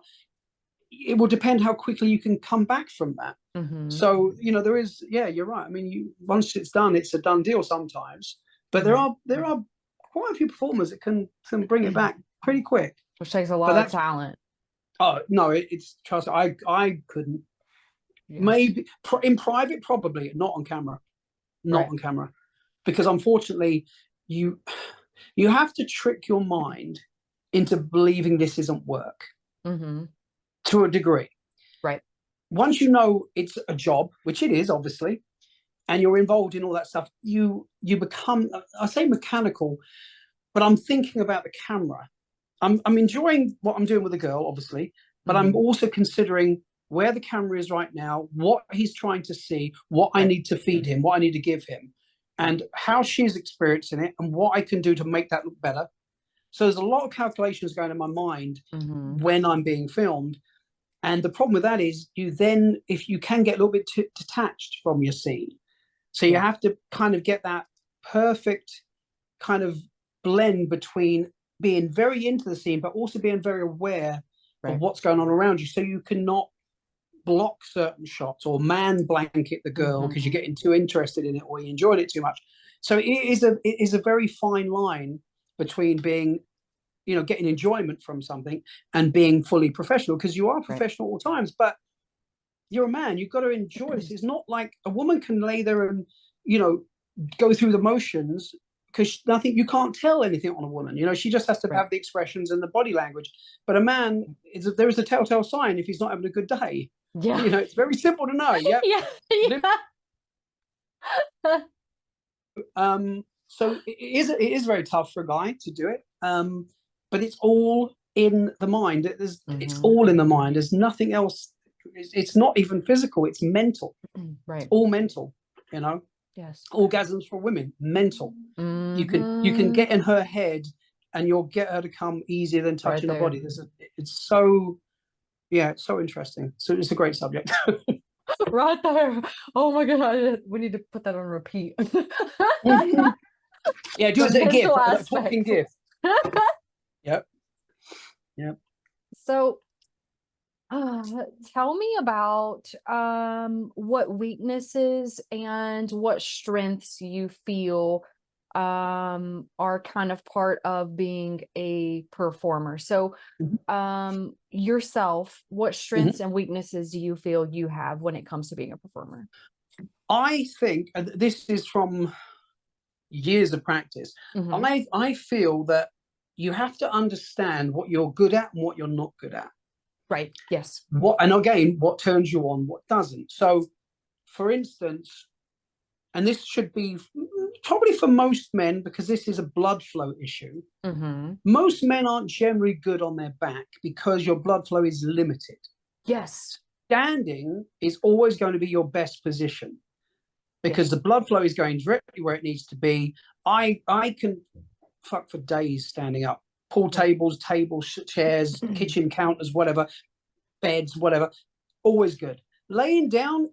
Speaker 2: it will depend how quickly you can come back from that. So there is, you're right. I mean, once it's done, it's a done deal sometimes. But there are quite a few performers that can bring it back pretty quick,
Speaker 1: which takes a lot of talent.
Speaker 2: Oh no, it's trust. I couldn't. Maybe in private, probably not on camera, on camera, because unfortunately, you have to trick your mind into believing this isn't work to a degree. Once you know it's a job, which it is obviously, and you're involved in all that stuff, you become, I say mechanical, but I'm thinking about the camera. I'm enjoying what I'm doing with the girl, obviously, but I'm also considering where the camera is right now, what he's trying to see, what I need to feed him, what I need to give him, and how she's experiencing it, and what I can do to make that look better. So there's a lot of calculations going in my mind when I'm being filmed. And the problem with that is if you can get a little bit detached from your scene. So you have to kind of get that perfect kind of blend between being very into the scene, but also being very aware of what's going on around you. So you cannot block certain shots or man blanket the girl because you're getting too interested in it or you enjoyed it too much. So it is a very fine line between being, getting enjoyment from something and being fully professional, because you are professional at all times, but you're a man. You've got to enjoy this. It's not like a woman can lay there and, go through the motions, because you can't tell anything on a woman. She just has to have the expressions and the body language. But a man, there is a telltale sign if he's not having a good day.
Speaker 1: Yeah.
Speaker 2: It's very simple to know. Yeah. So it is very tough for a guy to do it. But it's all in the mind. It's all in the mind. There's nothing else. It's not even physical. It's mental.
Speaker 1: Right.
Speaker 2: It's all mental.
Speaker 1: Yes.
Speaker 2: Orgasms for women, mental. You can get in her head, and you'll get her to come easier than touching her body. It's so interesting. So it's a great subject.
Speaker 1: Right there. Oh my god, we need to put that on repeat.
Speaker 2: Yeah, do it as a GIF, a talking GIF. Yep.
Speaker 1: So tell me about what weaknesses and what strengths you feel are kind of part of being a performer. So yourself, what strengths and weaknesses do you feel you have when it comes to being a performer?
Speaker 2: I think, and this is from years of practice, I feel that you have to understand what you're good at and what you're not good at.
Speaker 1: Right. Yes.
Speaker 2: And again, what turns you on, what doesn't. So, for instance, and this should be probably for most men, because this is a blood flow issue. Most men aren't generally good on their back because your blood flow is limited.
Speaker 1: Yes.
Speaker 2: Standing is always going to be your best position, because the blood flow is going directly where it needs to be. I can fuck for days standing up. Pool tables, chairs, kitchen counters, whatever, beds, whatever. Always good. Laying down,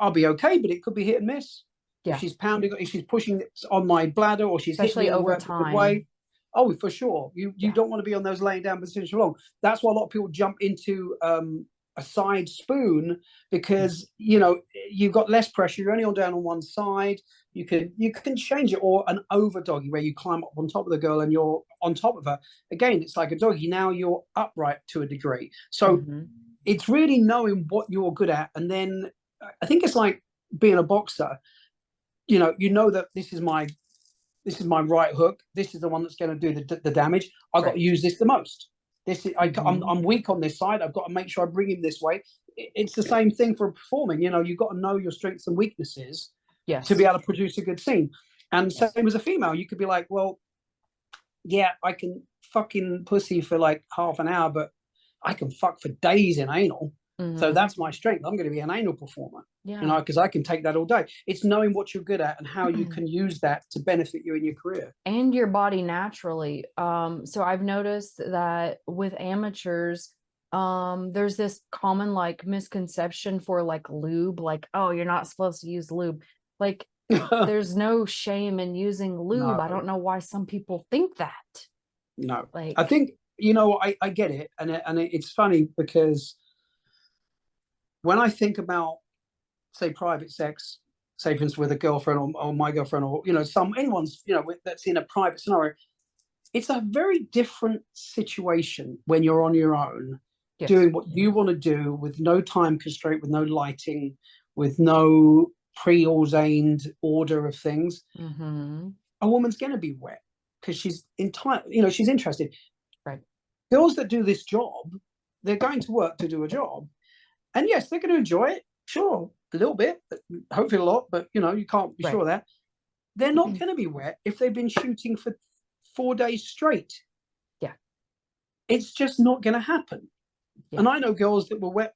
Speaker 2: I'll be okay, but it could be hit and miss. Yeah. If she's pounding, if she's pushing on my bladder, or she's
Speaker 1: especially
Speaker 2: hitting me
Speaker 1: over time.
Speaker 2: Way. Oh, for sure. You don't want to be on those laying down positions for long. That's why a lot of people jump into a side spoon, because you've got less pressure. You're only down on one side. You can change it, or an over doggy where you climb up on top of the girl and you're on top of her. Again, it's like a doggy. Now you're upright to a degree. So it's really knowing what you're good at, and then I think it's like being a boxer. You know that this is my right hook. This is the one that's going to do the damage. I've got to use this the most. I'm weak on this side. I've got to make sure I bring him this way. It's the same thing for performing. You've got to know your strengths and weaknesses to be able to produce a good scene. And same as a female, you could be like, well, yeah, I can fucking pussy for like half an hour, but I can fuck for days in anal. So that's my strength. I'm going to be an anal performer, because I can take that all day. It's knowing what you're good at and how you can use that to benefit you in your career
Speaker 1: and your body naturally. So I've noticed that with amateurs, there's this common like misconception for like lube, like, oh, you're not supposed to use lube. Like there's no shame in using lube. I don't know why some people think that.
Speaker 2: No, like, I think, I get it. And it's funny because when I think about, say, private sex, say, for instance, with a girlfriend or my girlfriend, or, anyone's, that's in a private scenario, it's a very different situation when you're on your own, doing what you want to do with no time constraint, with no lighting, with no preordained order of things. A woman's going to be wet because she's she's interested.
Speaker 1: Right.
Speaker 2: Girls that do this job, they're going to work to do a job. And yes, they're going to enjoy it. Sure, a little bit, hopefully a lot, but you can't be sure of that. They're not going to be wet if they've been shooting for 4 days straight. Yeah. It's just not going to happen. Yeah. And I know girls that were wet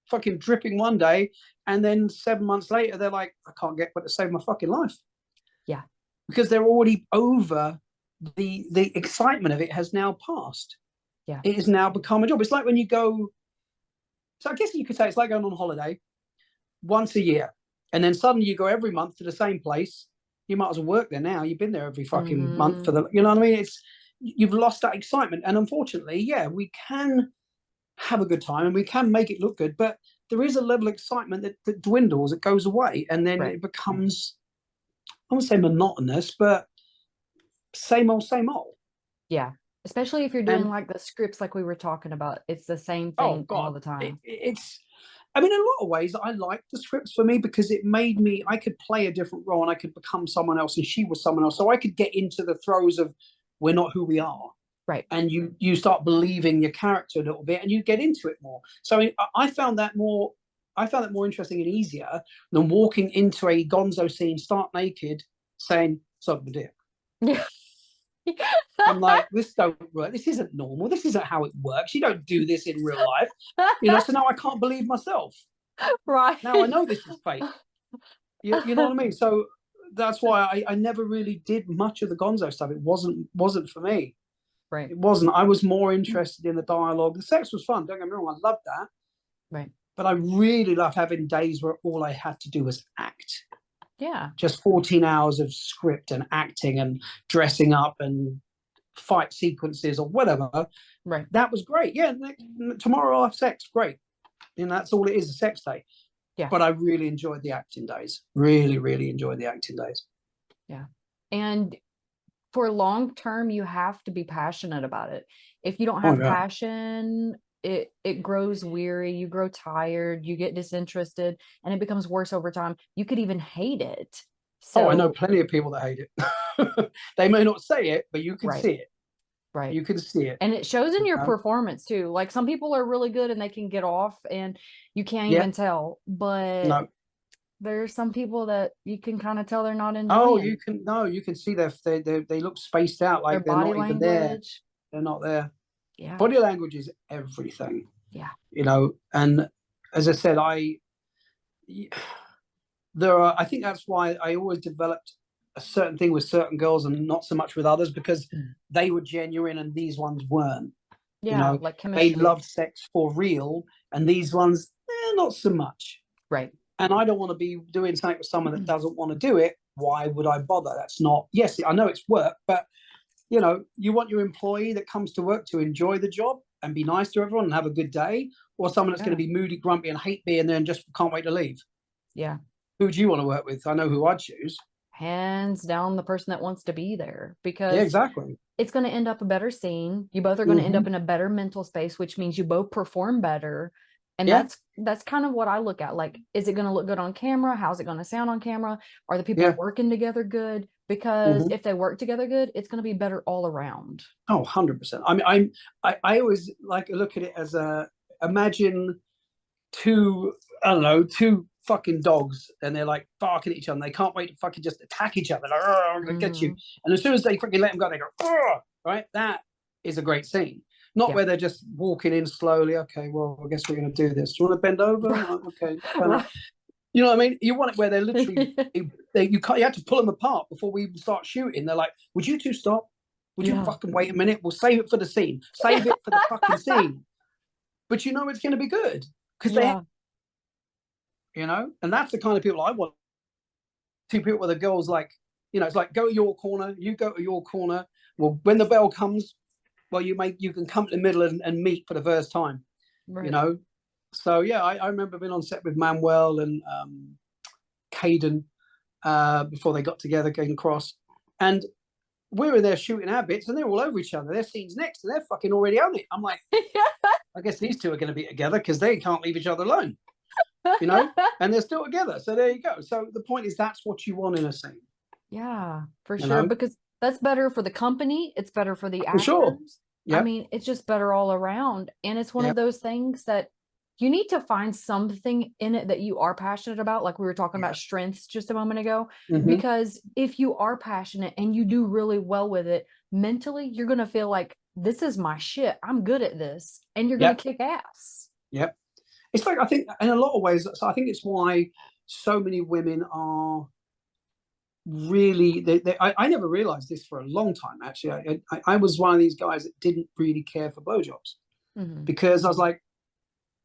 Speaker 2: fucking dripping one day, and then 7 months later they're like, I can't get what to save my fucking life.
Speaker 1: Yeah.
Speaker 2: Because they're already over the excitement of it has now passed.
Speaker 1: Yeah.
Speaker 2: It has now become a job. It's like when you go, so I guess you could say it's like going on holiday once a year, and then suddenly you go every month to the same place. You might as well work there now. You've been there every fucking month for the, you know what I mean? It's, you've lost that excitement. And unfortunately, yeah, we can have a good time and we can make it look good, but there is a level of excitement that dwindles, it goes away, and then it becomes, I won't say monotonous, but same old, same old.
Speaker 1: Yeah. Especially if you're doing
Speaker 2: And
Speaker 1: like the scripts like we were talking about. It's the same
Speaker 2: oh
Speaker 1: thing all
Speaker 2: God,
Speaker 1: the time.
Speaker 2: it's, I mean, in a lot of ways, I liked the scripts for me because it made me, I could play a different role and I could become someone else and she was someone else. So I could get into the throes of we're not who we are.
Speaker 1: Right.
Speaker 2: And you start believing your character a little bit and you get into it more. So I found that more, I found that more interesting and easier than walking into a gonzo scene, start naked, saying, "Suck my dick."
Speaker 1: Yeah.
Speaker 2: I'm like, this don't work. This isn't normal. This isn't how it works. You don't do this in real life. You know, so now I can't believe myself.
Speaker 1: Right.
Speaker 2: Now I know this is fake. You know what I mean? So that's why I never really did much of the gonzo stuff. It wasn't for me.
Speaker 1: Right.
Speaker 2: It wasn't. I was more interested in the dialogue. The sex was fun. Don't get me wrong. I loved that.
Speaker 1: Right.
Speaker 2: But I really loved having days where all I had to do was act.
Speaker 1: Yeah.
Speaker 2: Just 14 hours of script and acting and dressing up and fight sequences or whatever.
Speaker 1: Right.
Speaker 2: That was great. Yeah. Tomorrow I'll have sex. Great. You know, that's all it is, a sex day.
Speaker 1: Yeah.
Speaker 2: But I really enjoyed the acting days. Really, really enjoyed the acting days.
Speaker 1: Yeah. And for long term, you have to be passionate about it. If you don't have passion, it grows weary, you grow tired, you get disinterested, and it becomes worse over time. You could even hate it. So
Speaker 2: I know plenty of people that hate it. They may not say it, but you can see it.
Speaker 1: Right.
Speaker 2: You can see it.
Speaker 1: And it shows in your performance too. Like some people are really good and they can get off and you can't even tell. But there's some people that you can kind of tell they're not enjoying.
Speaker 2: You can see they look spaced out, like they're not even there. They're not there.
Speaker 1: Yeah.
Speaker 2: Body language is everything.
Speaker 1: Yeah.
Speaker 2: You know, and as I said, I think that's why I always developed a certain thing with certain girls and not so much with others, because they were genuine and these ones weren't.
Speaker 1: Yeah,
Speaker 2: you know,
Speaker 1: like chemistry.
Speaker 2: they love sex for real, and these ones, not so much.
Speaker 1: Right.
Speaker 2: And I don't want to be doing something with someone that doesn't want to do it. Why would I bother? That's not, yes, I know it's work, but you know, you want your employee that comes to work to enjoy the job and be nice to everyone and have a good day, or someone that's going to be moody, grumpy, and hate me and then just can't wait to leave.
Speaker 1: Yeah.
Speaker 2: Who do you want to work with? I know who I'd choose.
Speaker 1: Hands down, the person that wants to be there, because
Speaker 2: exactly,
Speaker 1: it's going to end up a better scene. You both are going to end up in a better mental space, which means you both perform better. And that's kind of what I look at. Like, is it going to look good on camera? How's it going to sound on camera? Are the people working together good? Because if they work together good, it's going to be better all around.
Speaker 2: Oh, 100%. I mean, I always like to look at it as imagine two fucking dogs, and they're like barking at each other and they can't wait to fucking just attack each other, like, oh, I'm gonna get you. And as soon as they fucking let them go, they go, oh, right? That is a great scene. Not where they're just walking in slowly. Okay, well, I guess we're gonna do this. Do you want to bend over? Okay. You know what I mean? You want it where they're literally you have to pull them apart before we even start shooting. They're like, would you two stop? Would you fucking wait a minute? We'll save it for the scene. Save it for the fucking scene. But you know it's going to be good because they, you know, and that's the kind of people I want. Two people where the girl's like, you know, it's like, go to your corner, you go to your corner. Well, when the bell comes, well, you can come to the middle and meet for the first time, you know. So yeah, I remember being on set with Manuel and Caden before they got together, Caden Cross, and we were there shooting our bits, and they're all over each other. Their scenes next, and they're fucking already on it. I'm like, I guess these two are going to be together because they can't leave each other alone, you know, and they're still together. So there you go. So the point is, that's what you want in a scene.
Speaker 1: Yeah, for sure, because that's better for the company. It's better for the actors.
Speaker 2: Sure.
Speaker 1: I mean, it's just better all around. And it's one of those things that you need to find something in it that you are passionate about. Like we were talking about strengths just a moment ago, because if you are passionate and you do really well with it, mentally, you're going to feel like, this is my shit. I'm good at this. And you're going to kick ass.
Speaker 2: Yep. It's like, I think in a lot of ways, so I think it's why so many women are really, I never realized this for a long time, actually. I was one of these guys that didn't really care for blowjobs because I was like,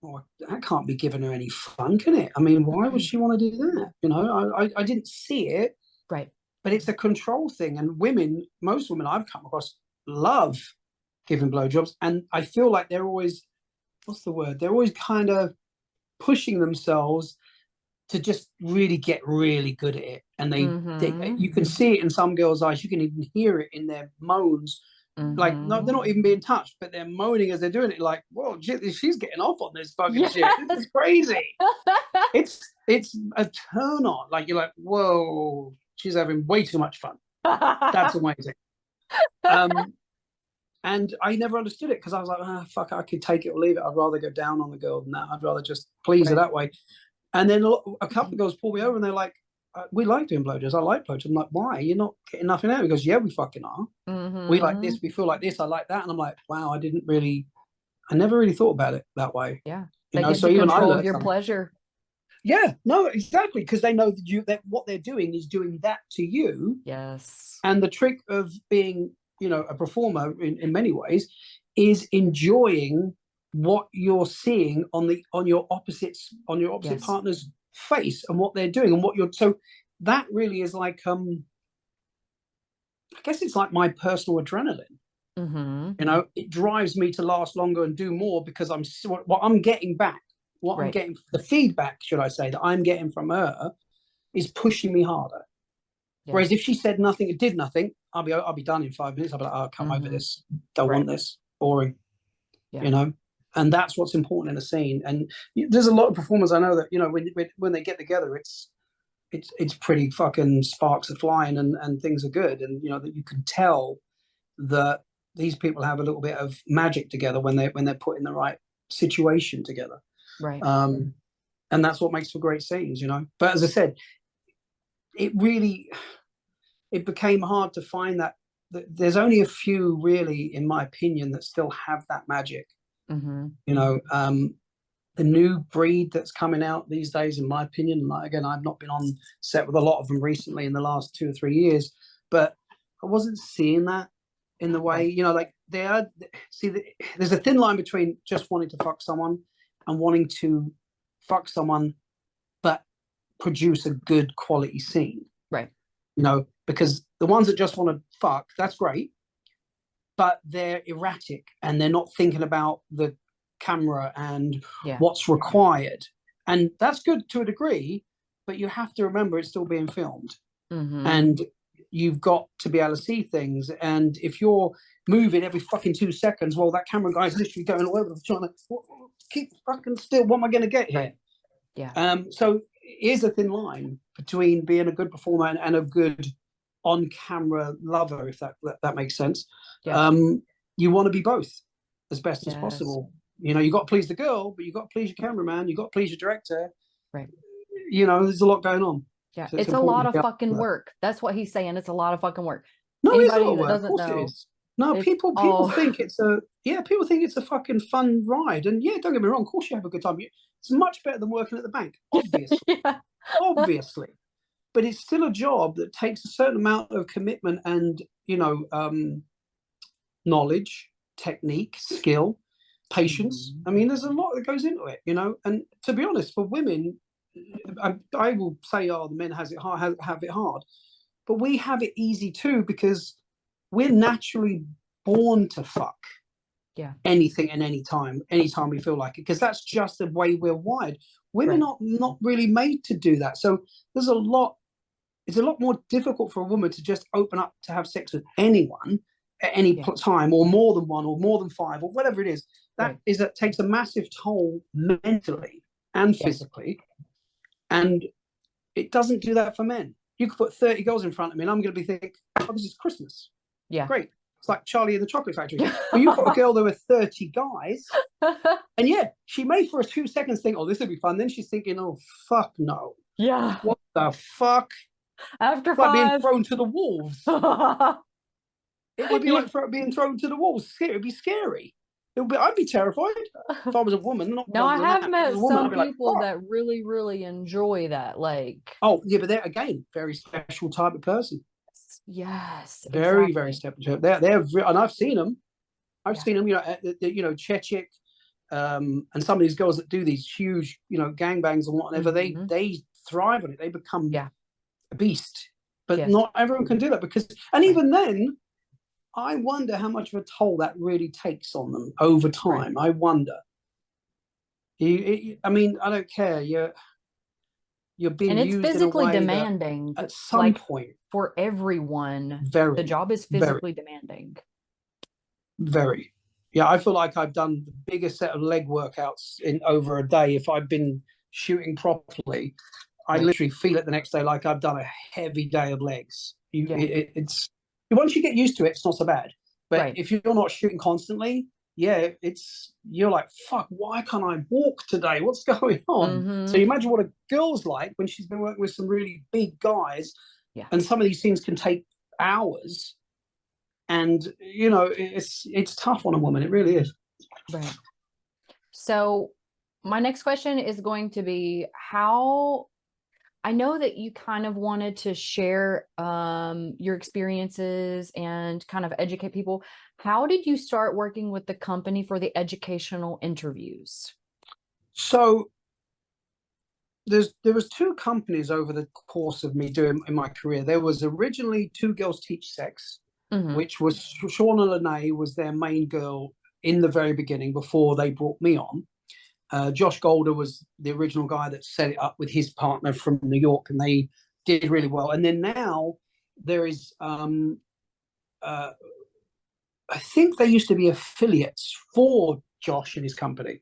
Speaker 2: oh, that can't be giving her any fun, can it? I mean, why would she want to do that? You know, I didn't see it,
Speaker 1: Right.
Speaker 2: but it's a control thing. And women, most women I've come across, love giving blowjobs. And I feel like they're always, what's the word? They're always kind of pushing themselves to just really get really good at it. And you can see it in some girls' eyes. You can even hear it in their moans. Like, no, they're not even being touched, but they're moaning as they're doing it. Like, whoa, she's getting off on this fucking
Speaker 1: Yes.
Speaker 2: shit. This is crazy. It's a turn on. Like, you're like, whoa, she's having way too much fun. That's amazing. And I never understood it because I was like, fuck, I could take it or leave it. I'd rather go down on the girl than that. I'd rather just please her that way. And then a couple of girls pull me over and they're like, we like doing blowjobs. I like blowjobs. I'm like, why? You're not getting nothing out. He goes, yeah, we fucking are. We like this. We feel like this. I like that. And I'm like, wow, I never really thought about it that way.
Speaker 1: Yeah.
Speaker 2: You know,
Speaker 1: gives
Speaker 2: so
Speaker 1: you
Speaker 2: even
Speaker 1: control
Speaker 2: I
Speaker 1: of your
Speaker 2: something.
Speaker 1: pleasure.
Speaker 2: Yeah, no, exactly. Because they know that what they're doing is doing that to you.
Speaker 1: Yes.
Speaker 2: And the trick of being, you know, a performer in many ways is enjoying what you're seeing on your opposite partner's face and what they're doing and what you're, so that really is like I guess it's like my personal adrenaline. You know, it drives me to last longer and do more because what I'm getting back, I'm getting, the feedback, should I say, that I'm getting from her is pushing me harder. Whereas if she said nothing, it did nothing, I'll be done in 5 minutes. I'll be like, oh, come over this. Don't want this. Boring. You know? And that's what's important in a scene. And there's a lot of performers I know that, you know, when they get together, it's pretty fucking, sparks are flying and things are good. And, you know, that you can tell that these people have a little bit of magic together when they're put in the right situation together.
Speaker 1: Right.
Speaker 2: And that's what makes for great scenes, you know. But as I said, it became hard to find that. There's only a few really, in my opinion, that still have that magic. You know, the new breed that's coming out these days, in my opinion, like, again, I've not been on set with a lot of them recently in the last 2 or 3 years, but I wasn't seeing that in the way, you know, like there's a thin line between just wanting to fuck someone and wanting to fuck someone but produce a good quality scene.
Speaker 1: Right.
Speaker 2: You know, because the ones that just want to fuck, that's great, but they're erratic and they're not thinking about the camera and what's required. And that's good to a degree, but you have to remember it's still being filmed. And you've got to be able to see things. And if you're moving every fucking 2 seconds, well, that camera guy's literally going all over the trying to keep fucking still. What am I going to get here?
Speaker 1: Right. Yeah.
Speaker 2: So here's a thin line between being a good performer and a good on-camera lover, if that makes sense. You want to be both as best as possible. You know, you got to please the girl, but you got to please your cameraman, you got to please your director.
Speaker 1: Right.
Speaker 2: You know, there's a lot going on.
Speaker 1: Yeah, so it's a lot of fucking work. That's what he's saying. It's a lot of fucking work.
Speaker 2: No,
Speaker 1: anybody
Speaker 2: that
Speaker 1: doesn't know.
Speaker 2: No, people think it's a fucking fun ride. And yeah, don't get me wrong, of course you have a good time. It's much better than working at the bank, obviously. Obviously. But it's still a job that takes a certain amount of commitment and, you know, knowledge, technique, skill, patience. I mean, there's a lot that goes into it, you know. And to be honest, for women, I will say, the men have it hard, but we have it easy too because we're naturally born to fuck. Anything and anytime we feel like it, because that's just the way we're wired. Women are not really made to do that. So it's a lot more difficult for a woman to just open up to have sex with anyone at any time, or more than one, or more than 5, or whatever it is. That takes a massive toll mentally and physically. And it doesn't do that for men. You could put 30 girls in front of me and I'm going to be thinking, oh, this is Christmas. Yeah. Great. It's like Charlie and the Chocolate Factory. But you put a girl there with 30 guys and she may for a 2 seconds think, oh, this will be fun. Then she's thinking, oh, fuck no.
Speaker 1: Yeah.
Speaker 2: What the fuck?
Speaker 1: After 5.
Speaker 2: Like being thrown to the wolves. It would be like being thrown to the wolves. It would be scary. I'd be terrified if I was a woman, not
Speaker 1: Now, I
Speaker 2: as a man.
Speaker 1: have
Speaker 2: If I was
Speaker 1: met
Speaker 2: a woman, I'd
Speaker 1: some
Speaker 2: be like,
Speaker 1: people
Speaker 2: fuck.
Speaker 1: that really, really enjoy that. Like,
Speaker 2: Oh, yeah, but they're again very special type of person.
Speaker 1: yes,
Speaker 2: Very, very
Speaker 1: exactly.
Speaker 2: special. And I've seen them. I've
Speaker 1: Yeah.
Speaker 2: seen them. Chechik, and some of these girls that do these huge, gangbangs and whatever.
Speaker 1: Hmm.
Speaker 2: They thrive on it. They become
Speaker 1: Yeah.
Speaker 2: a beast. But
Speaker 1: Yes.
Speaker 2: not everyone can do that and
Speaker 1: Right.
Speaker 2: even then, I wonder how much of a toll that really takes on them over
Speaker 1: Right.
Speaker 2: time. I wonder. I mean, I don't care. You're being
Speaker 1: And it's
Speaker 2: used in a
Speaker 1: physically
Speaker 2: way that
Speaker 1: demanding,
Speaker 2: at some
Speaker 1: like
Speaker 2: point,
Speaker 1: for everyone, the
Speaker 2: very,
Speaker 1: job is
Speaker 2: very,
Speaker 1: physically demanding.
Speaker 2: very. Yeah, I feel like I've done the biggest set of leg workouts in over a day. If I've been shooting properly, I
Speaker 1: Right.
Speaker 2: literally feel it the next day like I've done a heavy day of legs.
Speaker 1: Yeah.
Speaker 2: It's once you get used to it, it's not so bad. But
Speaker 1: Right.
Speaker 2: if you're not shooting constantly, yeah, you're like, fuck, why can't I walk today? What's going on? So
Speaker 1: Hmm.
Speaker 2: you imagine what a girl's like when she's been working with some really big guys,
Speaker 1: Yeah.
Speaker 2: and some of these things can take hours. And it's tough on a woman. It really is.
Speaker 1: Right. So my next question is going to be, how I know that you kind of wanted to share your experiences and kind of educate people. How did you start working with the company for the educational interviews?
Speaker 2: So there was two companies over the course of me doing in my career. There was originally Two Girls Teach Sex,
Speaker 1: Hmm.
Speaker 2: which was Shauna Lene was their main girl in the very beginning before they brought me on. Josh Golder was the original guy that set it up with his partner from New York, and they did really well. And then now there is, I think they used to be affiliates for Josh and his company,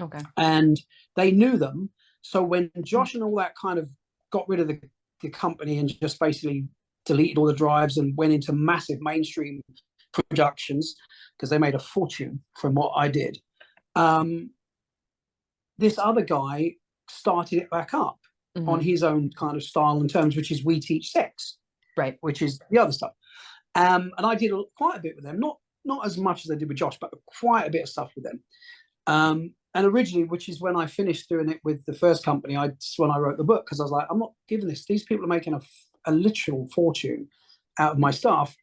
Speaker 1: Okay.
Speaker 2: and they knew them. So when Josh and all that kind of got rid of the company and just basically deleted all the drives and went into massive mainstream productions because they made a fortune from what I did. Um, this other guy started it back up on
Speaker 1: Hmm.
Speaker 2: his own kind of style and terms, which is We Teach Sex,
Speaker 1: Right.
Speaker 2: which is the other stuff. And I did quite a bit with them, not as much as I did with Josh, but quite a bit of stuff with them. And originally, which is when I finished doing it with the first company, when I wrote the book, because I was like, I'm not giving this. These people are making a literal fortune out of my stuff,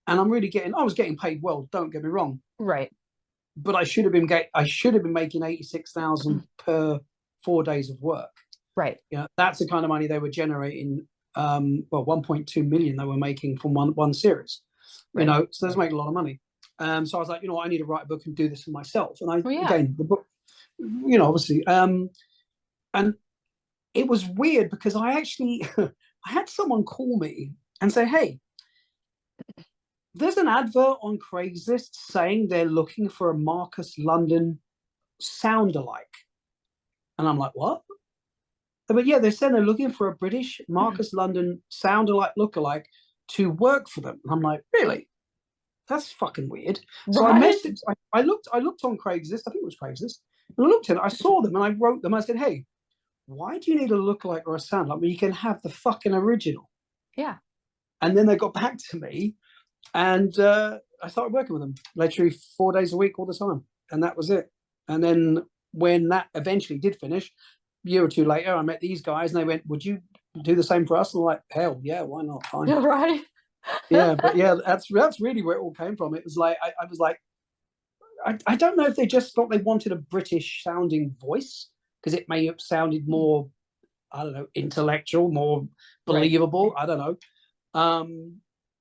Speaker 2: and I was getting paid well. Don't get me wrong,
Speaker 1: Right.
Speaker 2: but I should have been making 86,000 per 4 days of work.
Speaker 1: Right.
Speaker 2: That's the kind of money they were generating. 1.2 million they were making from one series.
Speaker 1: Right.
Speaker 2: So they make a lot of money. So I was like, I need to write a book and do this for myself. And
Speaker 1: Well, yeah.
Speaker 2: again, the book, obviously, and it was weird because I actually I had someone call me and say, "Hey, there's an advert on Craigslist saying they're looking for a Marcus London sound alike," and I'm like, "What?" But yeah, they said they're looking for a British Marcus London sound alike lookalike to work for them. And I'm like, really? That's fucking weird. So I
Speaker 1: Right.
Speaker 2: messaged. I looked on Craigslist. I think it was Craigslist. And I looked at it. I saw them and I wrote them. I said, "Hey, why do you need a lookalike or a sound like? Well, you can have the fucking original."
Speaker 1: Yeah.
Speaker 2: And then they got back to me, and I started working with them literally 4 days a week all the time, and that was it. And then when that eventually did finish, a year or two later, I met these guys, and they went, "Would you do the same for us?" And I'm like, "Hell yeah, why not? Fine."
Speaker 1: Right.
Speaker 2: Yeah, but yeah, that's really where it all came from. It was like I was like, I don't know if they just thought they wanted a British sounding voice because it may have sounded more, I don't know, intellectual, more
Speaker 1: Right.
Speaker 2: believable. I don't know.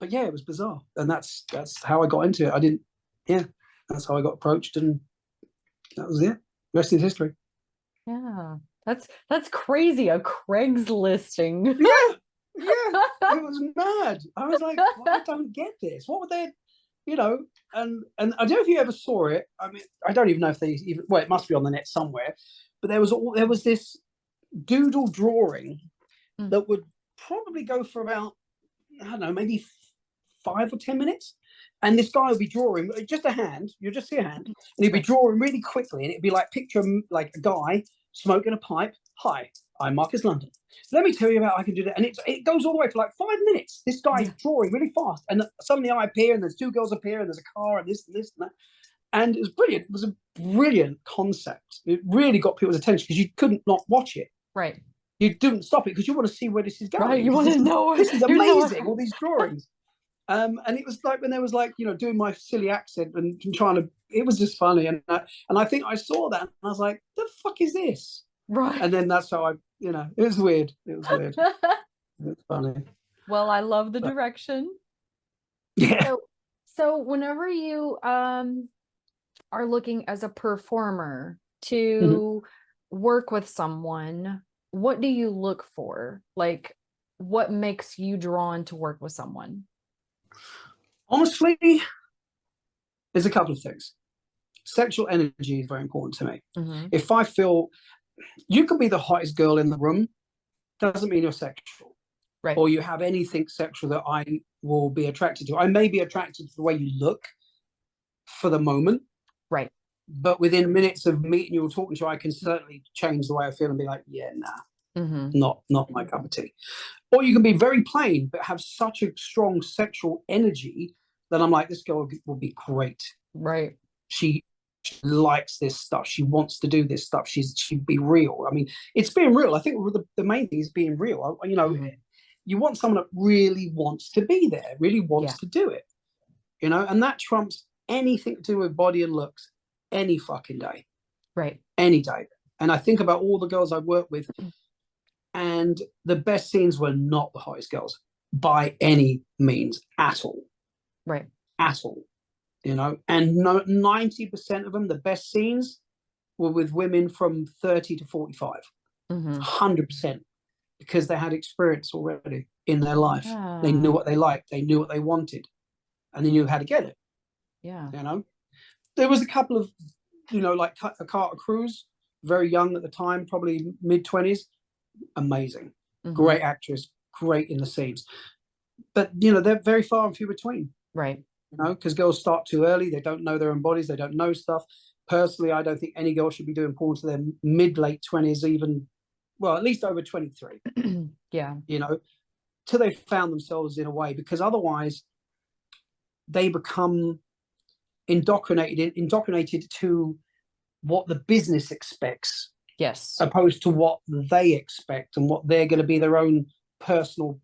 Speaker 2: But yeah, it was bizarre, and that's how I got into it. I didn't. Yeah, that's how I got approached, and that was it. The rest is history.
Speaker 1: Yeah. That's crazy. A Craigslisting.
Speaker 2: Yeah, yeah, it was mad. I was like, well, I don't get this. What were they, you know? And I don't know if you ever saw it. I mean, I don't even know if they even. Well, it must be on the net somewhere. But there was this doodle drawing
Speaker 1: Mm.
Speaker 2: that would probably go for about, I don't know, maybe 5 or 10 minutes. And this guy would be drawing just a hand. You'll just see a hand, and he'd be
Speaker 1: Right.
Speaker 2: drawing really quickly, and it'd be like picture like a guy smoking a pipe. "Hi, I'm Marcus London. Let me tell you about I can do that." And it goes all the way for like 5 minutes. This guy
Speaker 1: Yeah.
Speaker 2: drawing really fast, and suddenly I appear, and there's two girls appear, and there's a car, and this and that. And it was brilliant. It was a brilliant concept. It really got people's attention because you couldn't not watch it.
Speaker 1: Right.
Speaker 2: You didn't stop it because you want to see where this is going.
Speaker 1: Right. You want to know.
Speaker 2: This is amazing. All these drawings. And it was like when there was like, you know, doing my silly accent and trying to, it was just funny. And I think I saw that and I was like, the fuck is this?
Speaker 1: Right.
Speaker 2: And then that's how I, you know, it was weird. It was weird. It's funny.
Speaker 1: Well, I love the direction.
Speaker 2: Yeah.
Speaker 1: So whenever you are looking as a performer to work with someone, what do you look for? Like, what makes you drawn to work with someone?
Speaker 2: Honestly, there's a couple of things. Sexual energy is very important to me. If I feel you could be the hottest girl in the room, doesn't mean you're sexual.
Speaker 1: Right.
Speaker 2: Or you have anything sexual that I will be attracted to. I may be attracted to the way you look for the moment.
Speaker 1: Right.
Speaker 2: But within minutes of meeting you or talking to you, I can certainly change the way I feel and be like, yeah, nah, not my cup of tea. Or you can be very plain, but have such a strong sexual energy that I'm like, this girl will be great.
Speaker 1: Right.
Speaker 2: She likes this stuff. She wants to do this stuff. She'd be real. I mean, it's being real. I think the main thing is being real. You know, you want someone that really wants to be there, really wants to do it. You know, and that trumps anything to do with body and looks any fucking day.
Speaker 1: Right.
Speaker 2: Any day. And I think about all the girls I've worked with, and the best scenes were not the hottest girls by any means at all.
Speaker 1: Right.
Speaker 2: At all. You know, and 90% of them, the best scenes were with women from 30 to 45. 100%. Because they had experience already in their life. They knew what they liked. They knew what they wanted. And they knew how to get it.
Speaker 1: Yeah.
Speaker 2: You know, there was a couple of, you know, like Carter Cruz, very young at the time, probably mid-20s. Amazing. Great actress. Great in the scenes. But, you know, they're very far and few between.
Speaker 1: Right.
Speaker 2: You know, because girls start too early. They don't know their own bodies. They don't know stuff. Personally, I don't think any girl should be doing porn to their mid-late 20s, even, well, at least over 23.
Speaker 1: Yeah.
Speaker 2: You know, till they found themselves in a way, because otherwise they become indoctrinated to what the business expects.
Speaker 1: Yes.
Speaker 2: Opposed to what they expect and what they're going to be their own personal,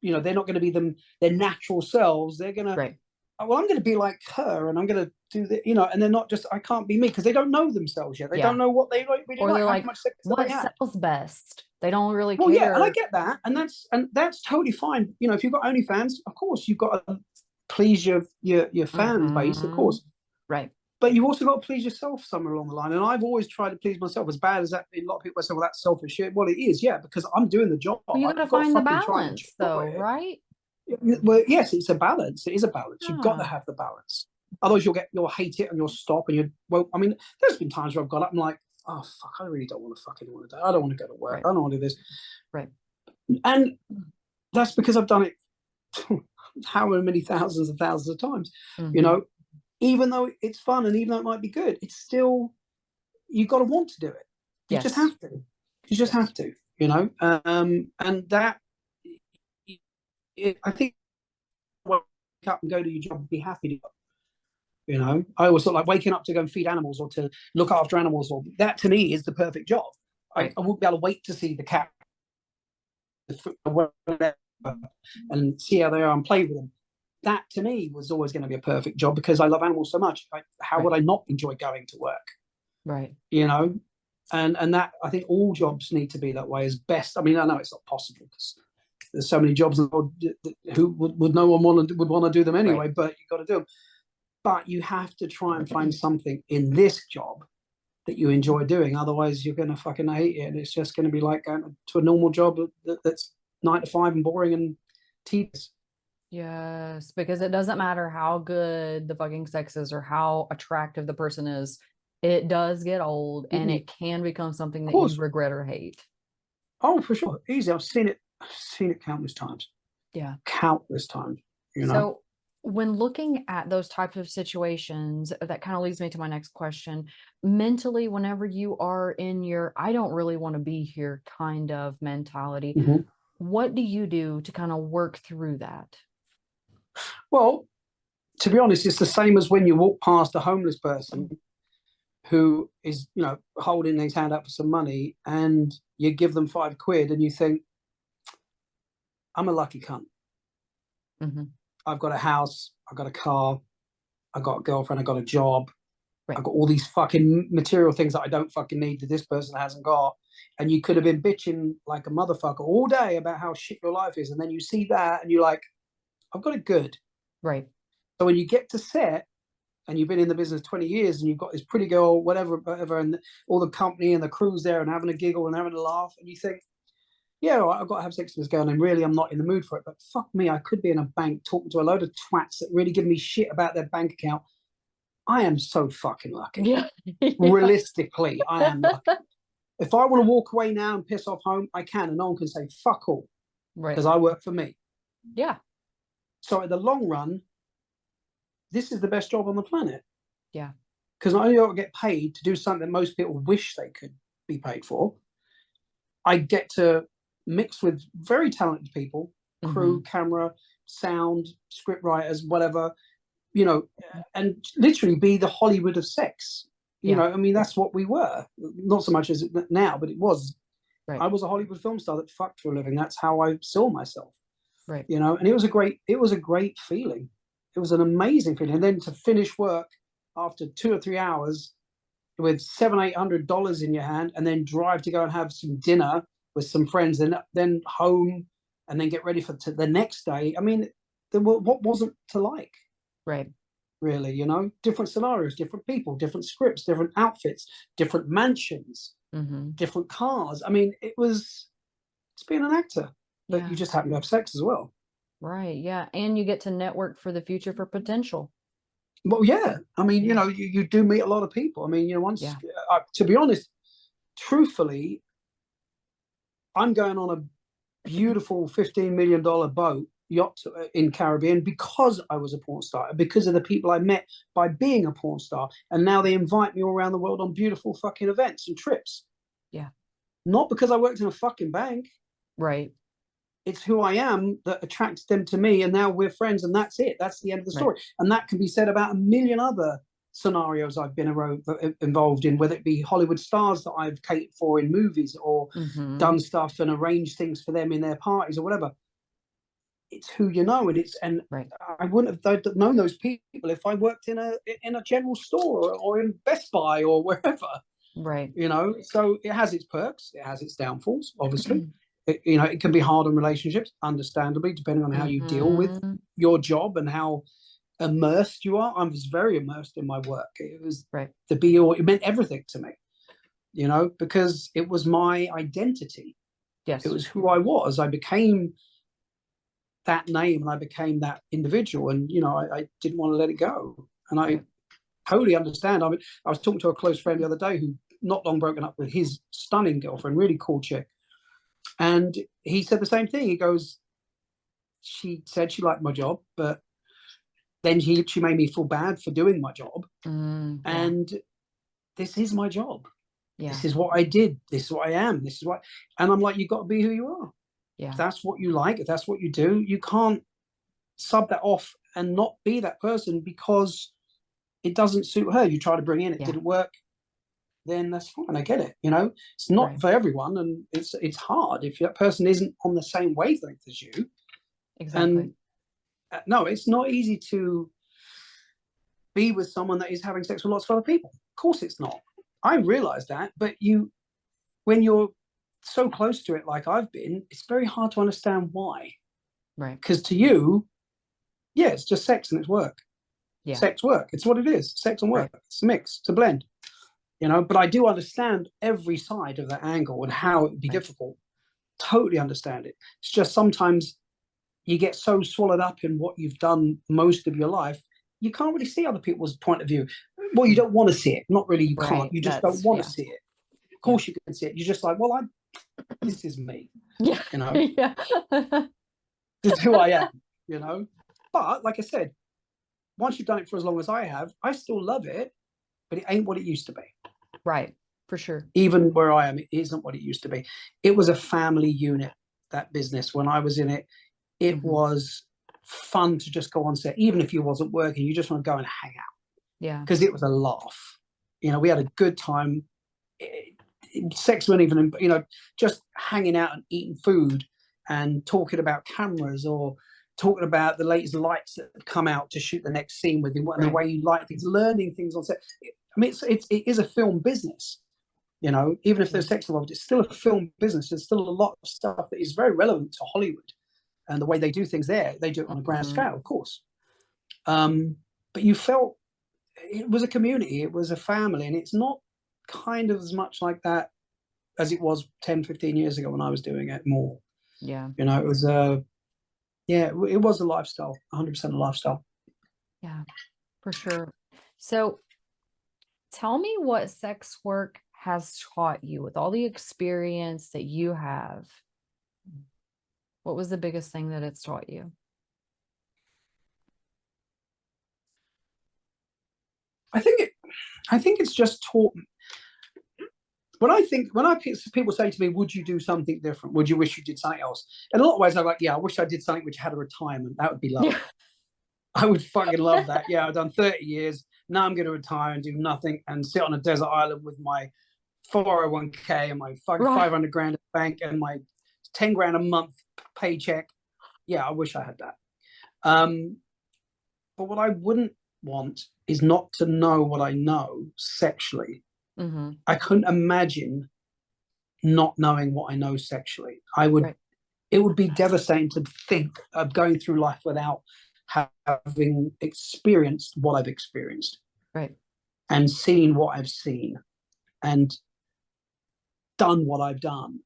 Speaker 2: you know, they're not going to be their natural selves. They're going to, well, I'm going to be like her and I'm going to do that, you know, and they're not just, I can't be me, because they don't know themselves yet. They don't know what they really
Speaker 1: or they're
Speaker 2: like,
Speaker 1: like,
Speaker 2: how much sex
Speaker 1: what
Speaker 2: they have.
Speaker 1: sells best? They don't really care.
Speaker 2: Well, yeah, and I get that. And that's totally fine. You know, if you've got OnlyFans, of course, you've got to please your fan base, of course.
Speaker 1: Right.
Speaker 2: But you've also got to please yourself somewhere along the line. And I've always tried to please myself. As bad as that, a lot of people say, well, that's selfish shit. Well, it is, yeah, because I'm doing the job.
Speaker 1: Well, you got to find the balance, though, right?
Speaker 2: Well, yes, it's a balance. It is a balance. You've got to have the balance. Otherwise, you'll hate it and you'll stop and well, I mean, there's been times where I've got up and like, oh, fuck, I really don't want to fucking want to do. I don't want to go to work. I don't want to do this.
Speaker 1: Right.
Speaker 2: And that's because I've done it how many thousands and thousands of times, you know, even though it's fun and even though it might be good, it's still, you've got to want to do it. You just have to. You just have to, you know. And that, I think, wake up and go to your job and be happy to go. You know, I always thought like waking up to go and feed animals or to look after animals, or that to me is the perfect job. I wouldn't be able to wait to see the cat and see how they are and play with them. That to me was always going to be a perfect job because I love animals so much. How would I not enjoy going to work? Right. You know, and that, I think all jobs need to be that way as best. I mean, I know it's not possible because there's so many jobs who would no one would want to do them anyway, but you've got to do them. But you have to try and find something in this job that you enjoy doing. Otherwise, you're going to fucking hate it. And it's just going to be like going to a normal job that's 9 to 5 and boring and tedious.
Speaker 1: Yes, because it doesn't matter how good the fucking sex is or how attractive the person is. It does get old and it can become something that you regret or hate.
Speaker 2: Oh, for sure. Easy. I've seen it countless times. Yeah. Countless times. You know?
Speaker 1: So when looking at those types of situations, that kind of leads me to my next question. Mentally, whenever you are in your, I don't really want to be here kind of mentality, what do you do to kind of work through that?
Speaker 2: Well, to be honest, it's the same as when you walk past a homeless person who is, you know, holding his hand up for some money, and you give them £5 and you think, I'm a lucky cunt.
Speaker 1: Mm-hmm.
Speaker 2: I've got a house, I've got a car, I've got a girlfriend, I've got a job,
Speaker 1: Right.
Speaker 2: I've got all these fucking material things that I don't fucking need that this person hasn't got. And you could have been bitching like a motherfucker all day about how shit your life is. And then you see that and you're like, I've got it good.
Speaker 1: Right.
Speaker 2: So when you get to set and you've been in the business 20 years and you've got this pretty girl, whatever, and all the company and the crew's there and having a giggle and having a laugh, and you think, yeah, all right, I've got to have sex with this girl and really I'm not in the mood for it. But fuck me, I could be in a bank talking to a load of twats that really give me shit about their bank account. I am so fucking lucky.
Speaker 1: Yeah.
Speaker 2: Realistically, I am lucky. If I want to walk away now and piss off home, I can, and no one can say fuck all, because I work for me.
Speaker 1: Yeah.
Speaker 2: So in the long run, this is the best job on the planet.
Speaker 1: Yeah.
Speaker 2: Because not only do I get paid to do something that most people wish they could be paid for, I get to mix with very talented people, crew, camera, sound, script writers, whatever, you know, and literally be the Hollywood of sex. You know, I mean, that's what we were. Not so much as now, but it was.
Speaker 1: Right.
Speaker 2: I was a Hollywood film star that fucked for a living. That's how I saw myself.
Speaker 1: Right.
Speaker 2: You know, and it was a great feeling. It was an amazing feeling. And then to finish work after 2 or 3 hours with $700-800 in your hand, and then drive to go and have some dinner with some friends, and then home, and then get ready for the next day. I mean, what wasn't to like?
Speaker 1: Right.
Speaker 2: Really, you know, different scenarios, different people, different scripts, different outfits, different mansions, different cars. I mean, it's being an actor, but you just happen to have sex as well.
Speaker 1: Right. Yeah. And you get to network for the future for potential.
Speaker 2: Well, yeah. I mean, you know, you do meet a lot of people. I mean, you know, once, to be honest, truthfully, I'm going on a beautiful $15 million boat yacht in Caribbean because I was a porn star, because of the people I met by being a porn star. And now they invite me all around the world on beautiful fucking events and trips.
Speaker 1: Yeah.
Speaker 2: Not because I worked in a fucking bank.
Speaker 1: Right.
Speaker 2: It's who I am that attracts them to me, and now we're friends, and that's it. That's the end of the story. And that can be said about a million other scenarios I've been involved in, whether it be Hollywood stars that I've catered for in movies, or done stuff and arranged things for them in their parties or whatever. It's who you know, and I wouldn't have known those people if I worked in a general store or in Best Buy or wherever.
Speaker 1: Right.
Speaker 2: You know, so it has its perks, it has its downfalls, obviously. You know, it can be hard on relationships, understandably, depending on how you deal with your job and how immersed you are. I was very immersed in my work. It was the be all. It meant everything to me, you know, because it was my identity.
Speaker 1: Yes.
Speaker 2: It was who I was. I became that name and I became that individual. And, you know, I didn't want to let it go. And I totally understand. I mean, I was talking to a close friend the other day who not long broken up with his stunning girlfriend, really cool chick. And he said the same thing. He goes, she said she liked my job, but then she made me feel bad for doing my job. And this is my job. This is what I did. This is what I am. This is what, and I'm like, you've got to be who you are. If that's what you like, if that's what you do, you can't sub that off and not be that person because it doesn't suit her. You try to bring in, it didn't work, then that's fine. I get it. You know, it's not for everyone, and it's hard if that person isn't on the same wavelength as you.
Speaker 1: Exactly.
Speaker 2: And no, it's not easy to be with someone that is having sex with lots of other people. Of course, it's not. I realize that, but when you're so close to it, like I've been, it's very hard to understand why.
Speaker 1: Right.
Speaker 2: Because to you, yeah, it's just sex and it's work.
Speaker 1: Yeah.
Speaker 2: Sex, work. It's what it is. Sex and work. It's a mix. It's a blend. You know, but I do understand every side of that angle and how it would be difficult. Totally understand it. It's just sometimes you get so swallowed up in what you've done most of your life, you can't really see other people's point of view. Well, you don't want to see it. Not really, you can't. You just don't want to see it. Of course you can see it. You're just like, well, this is me.
Speaker 1: Yeah.
Speaker 2: You know?
Speaker 1: Yeah.
Speaker 2: This is who I am, you know? But like I said, once you've done it for as long as I have, I still love it, but it ain't what it used to be.
Speaker 1: Right. For sure.
Speaker 2: Even where I am, it isn't what it used to be. It was a family unit, that business. When I was in it, it was fun to just go on set, even if you wasn't working. You just want to go and hang out because it was a laugh. We had a good time. Sex wasn't even, just hanging out and eating food and talking about cameras or talking about the latest lights that have come out to shoot the next scene with him and the way you like things, learning things on set. I mean, it is a film business. Even if there's sex involved, it's still a film business. There's still a lot of stuff that is very relevant to Hollywood and the way they do things there. They do it on a grand scale, of course. But you felt it was a community, it was a family, and it's not kind of as much like that as it was 10, 15 years ago when I was doing it more.
Speaker 1: Yeah.
Speaker 2: It was it was a lifestyle, 100% a lifestyle.
Speaker 1: Yeah, for sure. So tell me what sex work has taught you with all the experience that you have. What was the biggest thing that it's taught you?
Speaker 2: I think it's just taught. When people say to me, "Would you do something different? Would you wish you did something else?" In a lot of ways, I'm like, "Yeah, I wish I did something which had a retirement. That would be lovely. I would fucking love that. Yeah, I've done 30 years. Now I'm going to retire and do nothing and sit on a desert island with my 401k and my fucking 500 grand in the bank and my 10 grand a month paycheck. Yeah, I wish I had that. But what I wouldn't want is not to know what I know sexually.
Speaker 1: Mm-hmm.
Speaker 2: I couldn't imagine not knowing what I know sexually. It would be devastating to think of going through life without having experienced what I've experienced.
Speaker 1: Right.
Speaker 2: And seen what I've seen and done what I've done.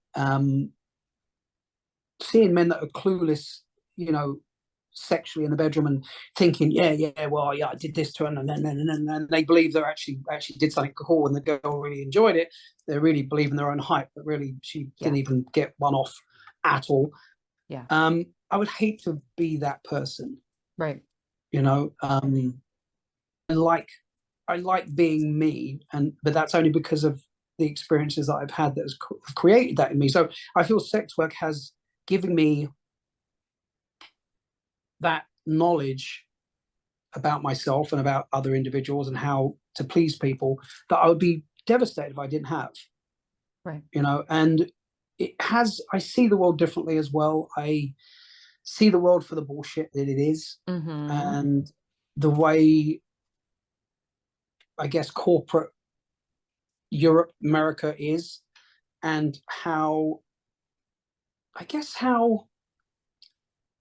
Speaker 2: Seeing men that are clueless, sexually in the bedroom and thinking, I did this to her, and then they believe they actually did something cool, and the girl really enjoyed it. They really believe in their own hype, but really she didn't even get one off at all.
Speaker 1: Yeah.
Speaker 2: I would hate to be that person.
Speaker 1: Right.
Speaker 2: I like being me, but that's only because of the experiences that I've had that has created that in me. So I feel sex work has given me that knowledge about myself and about other individuals and how to please people that I would be devastated if I didn't have.
Speaker 1: Right.
Speaker 2: And I see the world differently as well. I see the world for the bullshit that it is, and the way, I guess, corporate Europe, America is, and how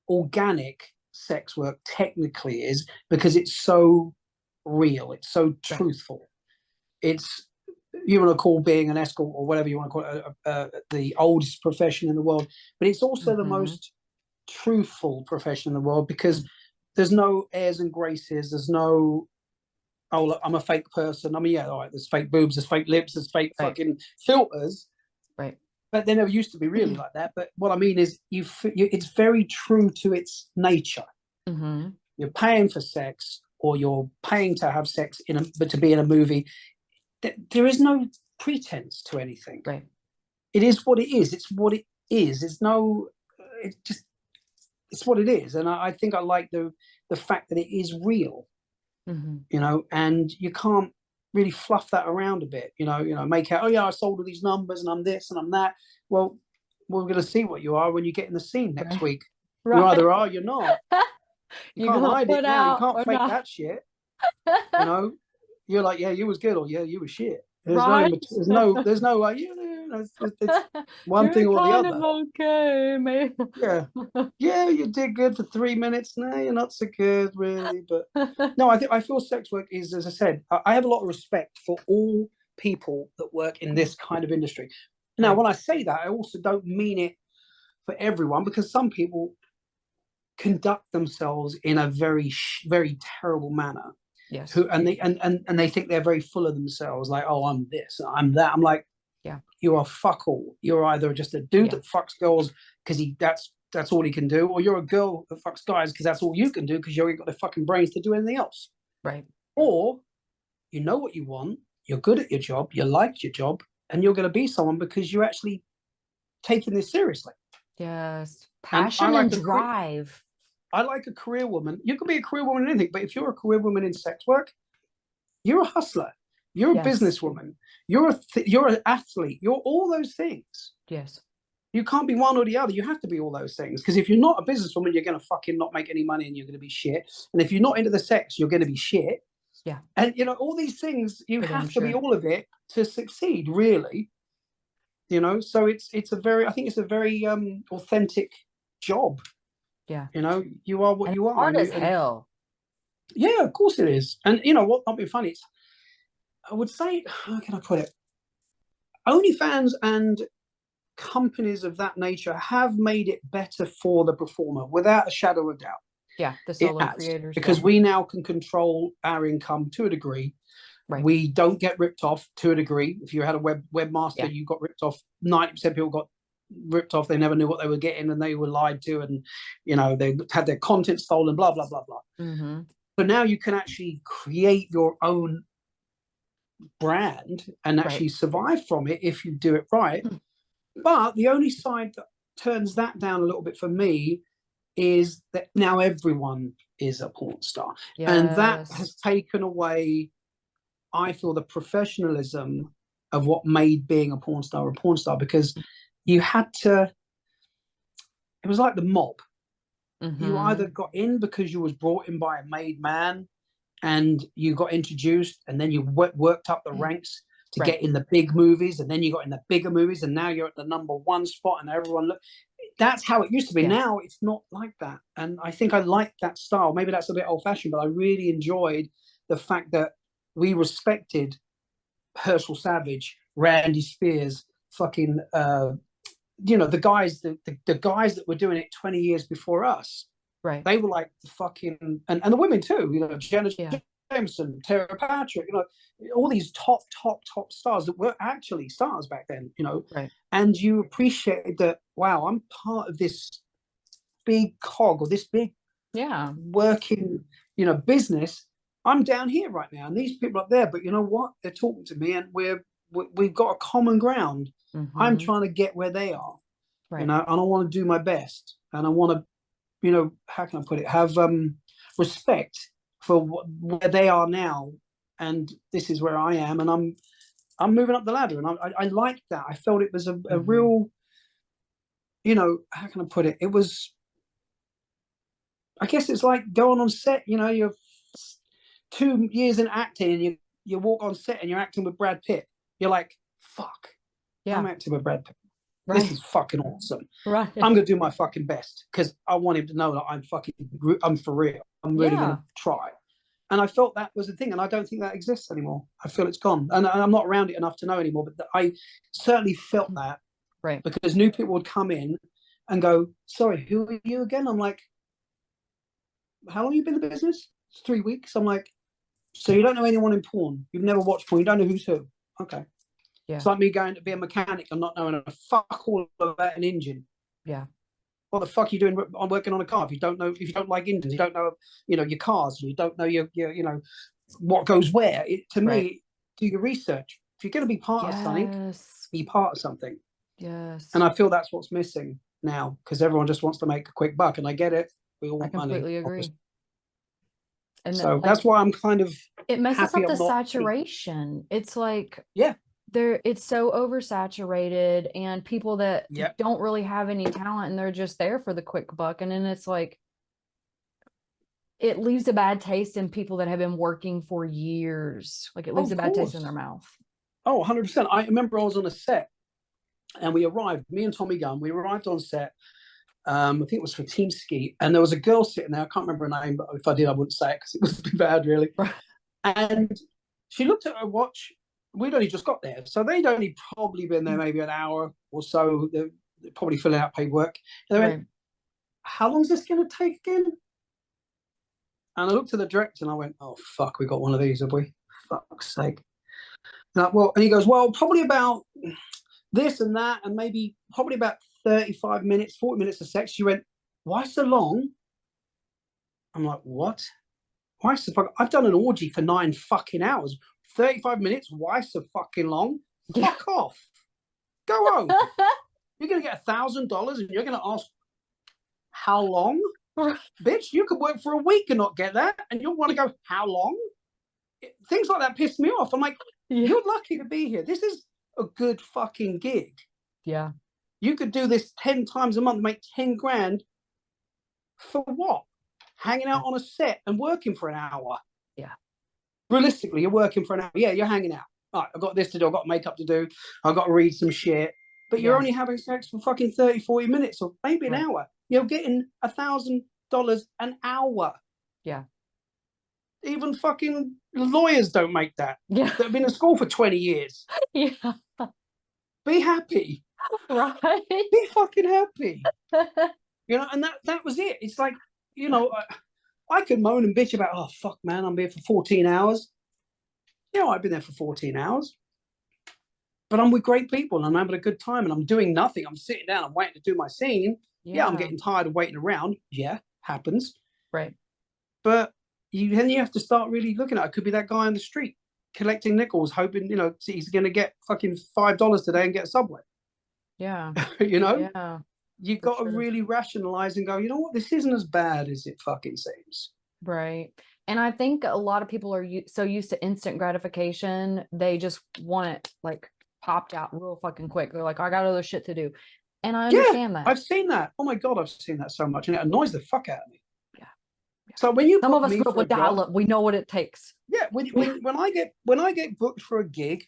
Speaker 2: organic sex work technically is, because it's so real, it's so truthful. It's, you want to call being an escort or whatever you want to call it, the oldest profession in the world, but it's also the most truthful profession in the world, because there's no airs and graces. There's no, oh, look, I'm a fake person. I mean, all right, there's fake boobs, there's fake lips, there's fake fucking filters.
Speaker 1: Right.
Speaker 2: But they never used to be really like that. But what I mean is, it's very true to its nature. You're paying for sex, or you're paying to have sex but to be in a movie. There is no pretense to anything.
Speaker 1: Right.
Speaker 2: It is what it is. It's what it is. It's what it is. And I think I like the fact that it is real. And you can't really fluff that around a bit, make out, oh yeah, I sold all these numbers and I'm this and I'm that. Well, we're going to see what you are when you get in the scene next week. You either are, you're not. You can't hide it now. You can't fake that shit. You're like, yeah, you was good, or yeah, you was shit. There's no it's one thing or the other.
Speaker 1: Okay, man.
Speaker 2: Yeah, you did good for 3 minutes. No, you're not so good, really. But no, I feel sex work is, as I said, I have a lot of respect for all people that work in this kind of industry. Now, when I say that, I also don't mean it for everyone, because some people conduct themselves in a very, very terrible manner.
Speaker 1: Yes.
Speaker 2: And they think they're very full of themselves, like, oh, I'm this, I'm that. I'm like,
Speaker 1: yeah,
Speaker 2: you are fuck all. You're either just a dude that fucks girls because that's all he can do, or you're a girl that fucks guys because that's all you can do, because you ain't got the fucking brains to do anything else.
Speaker 1: Right.
Speaker 2: Or you know what you want, you're good at your job, you like your job, and you're going to be someone because you're actually taking this seriously.
Speaker 1: Yes. Passion and drive.
Speaker 2: I like a career woman. You can be a career woman in anything, but if you're a career woman in sex work, you're a hustler. You're a
Speaker 1: Yes.
Speaker 2: businesswoman. You're an athlete. You're all those things.
Speaker 1: Yes.
Speaker 2: You can't be one or the other. You have to be all those things. Because if you're not a businesswoman, you're going to fucking not make any money and you're going to be shit. And if you're not into the sex, you're going to be shit.
Speaker 1: Yeah.
Speaker 2: And, you know, all these things, you
Speaker 1: For damn
Speaker 2: have to be
Speaker 1: sure.
Speaker 2: all of it to succeed, really. You know, so it's a very, I think it's a very authentic job.
Speaker 1: Yeah.
Speaker 2: You know, you are what
Speaker 1: And
Speaker 2: you
Speaker 1: it's
Speaker 2: are.
Speaker 1: hard as hell.
Speaker 2: Yeah, of course it is. And you know what? Not being funny. I would say, how can I put it? OnlyFans and companies of that nature have made it better for the performer, without a shadow of doubt.
Speaker 1: Yeah, the
Speaker 2: It
Speaker 1: solo
Speaker 2: has,
Speaker 1: creators.
Speaker 2: because
Speaker 1: Yeah.
Speaker 2: we now can control our income to a degree.
Speaker 1: Right.
Speaker 2: We don't get ripped off to a degree. If you had a webmaster,
Speaker 1: Yeah.
Speaker 2: you got ripped off. 90% of people got ripped off. They never knew what they were getting, and they were lied to, and you know they had their content stolen. Blah blah blah blah.
Speaker 1: Mm-hmm.
Speaker 2: But now you can actually create your own brand and actually survive from it if you do it right. But the only side that turns that down a little bit for me is that now everyone is a porn star.
Speaker 1: Yes.
Speaker 2: And that has taken away, I feel, the professionalism of what made being a porn star, because you had to, it was like the mob.
Speaker 1: Mm-hmm.
Speaker 2: You either got in because you was brought in by a made man and you got introduced, and then you worked up the ranks to get in the big movies, and then you got in the bigger movies, and now you're at the #1 spot, and everyone look. That's how it used to be. Yeah. Now it's not like that, and I think I like that style. Maybe that's a bit old-fashioned, but I really enjoyed the fact that we respected Herschel Savage, Randy Spears, fucking, you know, the guys that were doing it 20 years before us.
Speaker 1: Right.
Speaker 2: They were like the fucking, and the women too, you know, Jenna Jameson, Tara Patrick, you know, all these top stars that were actually stars back then, you know.
Speaker 1: Right.
Speaker 2: And you appreciated that, wow, I'm part of this big cog, or this big working, you know, business. I'm down here right now, and these people up there, but you know what? They're talking to me, and we've got a common ground. Mm-hmm. I'm trying to get where they are, you know, and I want to do my best, and I want to, you know, how can I put it? Have respect for where they are now, and this is where I am, and I'm moving up the ladder, and I liked that. I felt it was a real, you know, how can I put it? It was, I guess it's like going on set. You know, you're 2 years in acting, and you walk on set and you're acting with Brad Pitt. You're like, fuck, I'm acting with Brad Pitt. Right. This is fucking awesome. Right. I'm gonna do my fucking best because I want him to know that I'm for real. I'm really gonna try. And I felt that was the thing, and I don't think that exists anymore. I feel it's gone, and I'm not around it enough to know anymore. But I certainly felt that, right? Because new people would come in and go, "Sorry, who are you again?" I'm like, "How long have you been in the business?" It's 3 weeks. I'm like, "So you don't know anyone in porn? You've never watched porn? You don't know who's who?" Okay. Yeah. It's like me going to be a mechanic and not knowing a fuck all about an engine. Yeah. What the fuck are you doing? I'm working on a car. If you don't like engines, you don't know, you know, your cars, you don't know your you know, what goes where. To me, do your research. If you're going to be part of something, be part of something. Yes. And I feel that's what's missing now, because everyone just wants to make a quick buck, and I get it. We all want money. I completely agree. And so that's why I'm kind of,
Speaker 1: it messes up the saturation. It's like, it's so oversaturated, and people that don't really have any talent, and they're just there for the quick buck. And then it's like, it leaves a bad taste in people that have been working for years. Like, it leaves a bad taste in their mouth.
Speaker 2: Oh, 100%. I remember I was on a set, and we arrived, me and Tommy Gunn, we arrived on set. I think it was for Team Ski, and there was a girl sitting there. I can't remember her name, but if I did, I wouldn't say it because it was too bad, really. And she looked at her watch. We'd only just got there, so they'd only probably been there maybe an hour or so. They're probably filling out paperwork. And they went, "How long is this going to take again?" And I looked at the director and I went, "Oh fuck, we got one of these, have we? Fuck's sake!" And and he goes, "Well, probably about this and that, and maybe probably about 35 minutes, 40 minutes of sex." She went, "Why so long?" I'm like, "What? Why so fucking? I've done an orgy for 9 fucking hours. 35 minutes? Why so fucking long? Fuck off. Go home. You're going to get $1,000 and you're going to ask how long?" Bitch, you could work for a week and not get that, and you'll want to go, how long? Things like that piss me off. I'm like,
Speaker 1: Yeah.
Speaker 2: you're lucky to be here. This is a good fucking gig.
Speaker 1: Yeah.
Speaker 2: You could do this 10 times a month, make 10 grand for what? Hanging out on a set and working for an hour.
Speaker 1: Yeah.
Speaker 2: Realistically, you're working for an hour. Yeah, you're hanging out. All right, I've got this to do. I've got makeup to do. I've got to read some shit. But you're only having sex for fucking 30, 40 minutes or maybe an hour. You're getting $1,000 an hour.
Speaker 1: Yeah.
Speaker 2: Even fucking lawyers don't make that.
Speaker 1: Yeah.
Speaker 2: That have been in school for 20 years.
Speaker 1: Yeah.
Speaker 2: Be happy.
Speaker 1: Right.
Speaker 2: Be fucking happy. And that was it. It's like, I could moan and bitch about, oh, fuck, man, I'm here for 14 hours. I've been there for 14 hours. But I'm with great people and I'm having a good time and I'm doing nothing. I'm sitting down, I'm waiting to do my scene. Yeah, I'm getting tired of waiting around. Yeah, happens.
Speaker 1: Right.
Speaker 2: But then you have to start really looking at it. It could be that guy on the street collecting nickels, hoping, he's going to get fucking $5 today and get a Subway.
Speaker 1: Yeah.
Speaker 2: Yeah. You've got to really rationalize and go, you know what? This isn't as bad as it fucking seems.
Speaker 1: Right. And I think a lot of people are so used to instant gratification. They just want it like popped out real fucking quick. They're like, I got other shit to do. And I understand that.
Speaker 2: I've seen that. Oh my God, I've seen that so much. And it annoys the fuck out of me.
Speaker 1: Yeah.
Speaker 2: So when you
Speaker 1: some of us grew up with dial-up, we know what it takes.
Speaker 2: Yeah. When I get booked for a gig,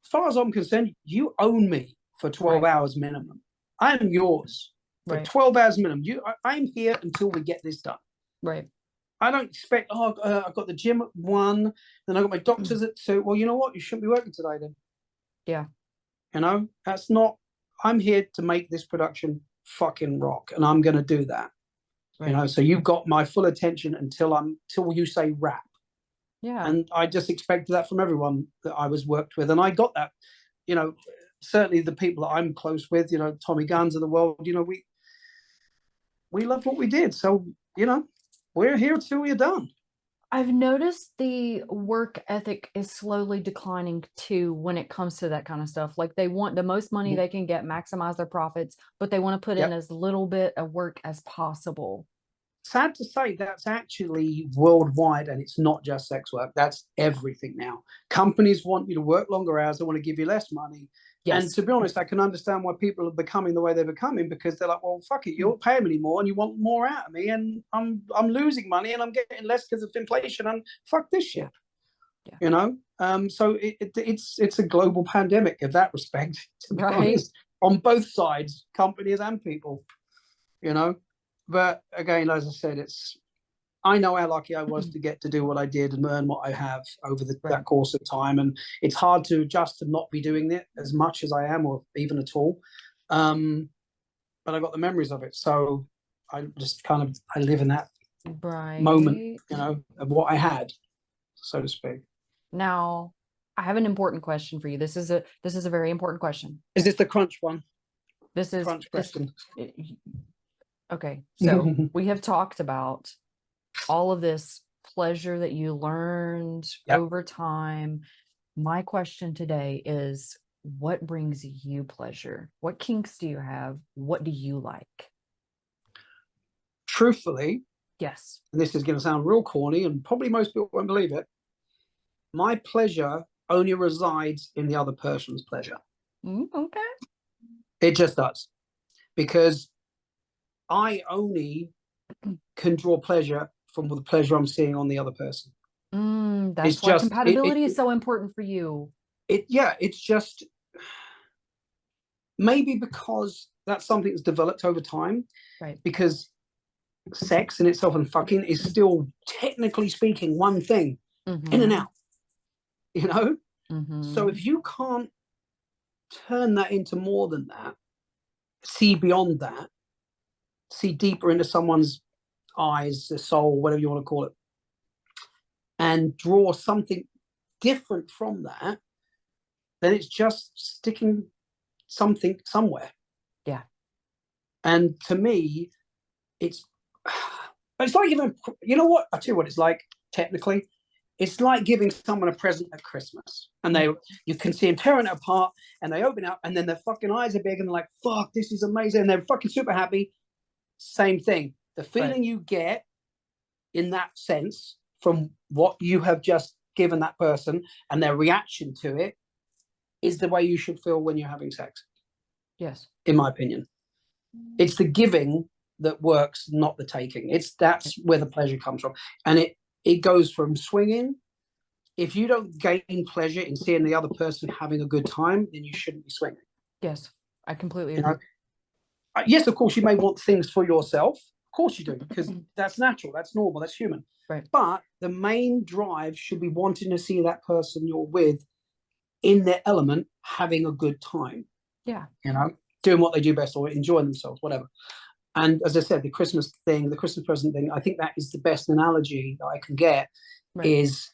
Speaker 2: as far as I'm concerned, you own me for 12 hours minimum. I am yours for 12 hours minimum. I'm here until we get this done.
Speaker 1: Right.
Speaker 2: I don't expect, I've got the gym at 1, then I've got my doctors at 2. Well, you know what? You shouldn't be working today then.
Speaker 1: Yeah.
Speaker 2: That's not, I'm here to make this production fucking rock and I'm going to do that. Right. So you've got my full attention until you say wrap.
Speaker 1: Yeah.
Speaker 2: And I just expected that from everyone that I was worked with. And I got that, certainly the people that I'm close with, Tommy Guns of the world, we loved what we did. So, we're here till we're done.
Speaker 1: I've noticed the work ethic is slowly declining too when it comes to that kind of stuff. Like they want the most money they can get, maximize their profits, but they want to put in as little bit of work as possible.
Speaker 2: Sad to say, that's actually worldwide, and it's not just sex work. That's everything now. Companies want you to work longer hours. They want to give you less money. Yes. And to be honest, I can understand why people are becoming the way they're becoming, because they're like, well, fuck it, you don't pay me anymore and you want more out of me, and I'm losing money and I'm getting less because of inflation, and fuck this shit. Yeah. So it's a global pandemic in that respect, to be honest, on both sides, companies and people, But again, as I said, I know how lucky I was to get to do what I did and earn what I have over that course of time. And it's hard to adjust to not be doing it as much as I am, or even at all. But I got the memories of it. So I just I live in that moment, of what I had, so to speak.
Speaker 1: Now, I have an important question for you. This is a very important question.
Speaker 2: Is this the crunch one?
Speaker 1: This is
Speaker 2: crunch question.
Speaker 1: Okay. So we have talked about all of this pleasure that you learned over time. My question today is, what brings you pleasure? What kinks do you have? What do you like?
Speaker 2: Truthfully,
Speaker 1: yes.
Speaker 2: And this is going to sound real corny and probably most people won't believe it. My pleasure only resides in the other person's pleasure.
Speaker 1: Okay.
Speaker 2: It just does. Because I only can draw pleasure from the pleasure I'm seeing on the other person.
Speaker 1: That's why compatibility is so important for you.
Speaker 2: It's just maybe because that's something that's developed over time.
Speaker 1: Right.
Speaker 2: Because sex in itself and fucking is still, technically speaking, one thing, in and out. So if you can't turn that into more than that, see beyond that, see deeper into someone's eyes, the soul, whatever you want to call it, and draw something different from that, then it's just sticking something somewhere.
Speaker 1: Yeah.
Speaker 2: And to me, it's like giving, you know what? I'll tell you what it's like, technically. It's like giving someone a present at Christmas, and you can see them tearing it apart, and they open it up, and then their fucking eyes are big, and they're like, fuck, this is amazing, and they're fucking super happy. Same thing. The feeling you get in that sense from what you have just given that person and their reaction to it is the way you should feel when you're having sex.
Speaker 1: Yes.
Speaker 2: In my opinion. It's the giving that works, not the taking. That's where the pleasure comes from. And it goes from swinging. If you don't gain pleasure in seeing the other person having a good time, then you shouldn't be swinging.
Speaker 1: Yes, I completely agree.
Speaker 2: Yes, of course, you may want things for yourself. Of course you do, because that's natural, that's normal, that's human.
Speaker 1: Right.
Speaker 2: But the main drive should be wanting to see that person you're with in their element, having a good time.
Speaker 1: Yeah.
Speaker 2: Doing what they do best or enjoying themselves, whatever. And as I said, the Christmas present thing, I think that is the best analogy that I can get. Right. Is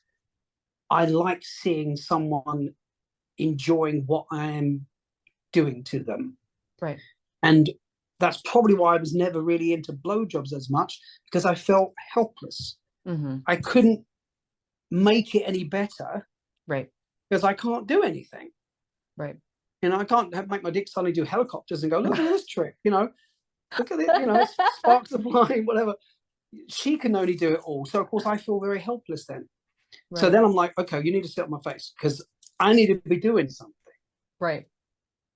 Speaker 2: I like seeing someone enjoying what I am doing to them.
Speaker 1: Right.
Speaker 2: And that's probably why I was never really into blowjobs as much, because I felt helpless.
Speaker 1: Mm-hmm.
Speaker 2: I couldn't make it any better.
Speaker 1: Right.
Speaker 2: Because I can't do anything.
Speaker 1: Right.
Speaker 2: I can't make my dick suddenly do helicopters and go, look at this trick, look at it, sparks are flying, whatever. She can only do it all. So, of course, I feel very helpless then. Right. So then I'm like, okay, you need to sit on my face because I need to be doing something.
Speaker 1: Right.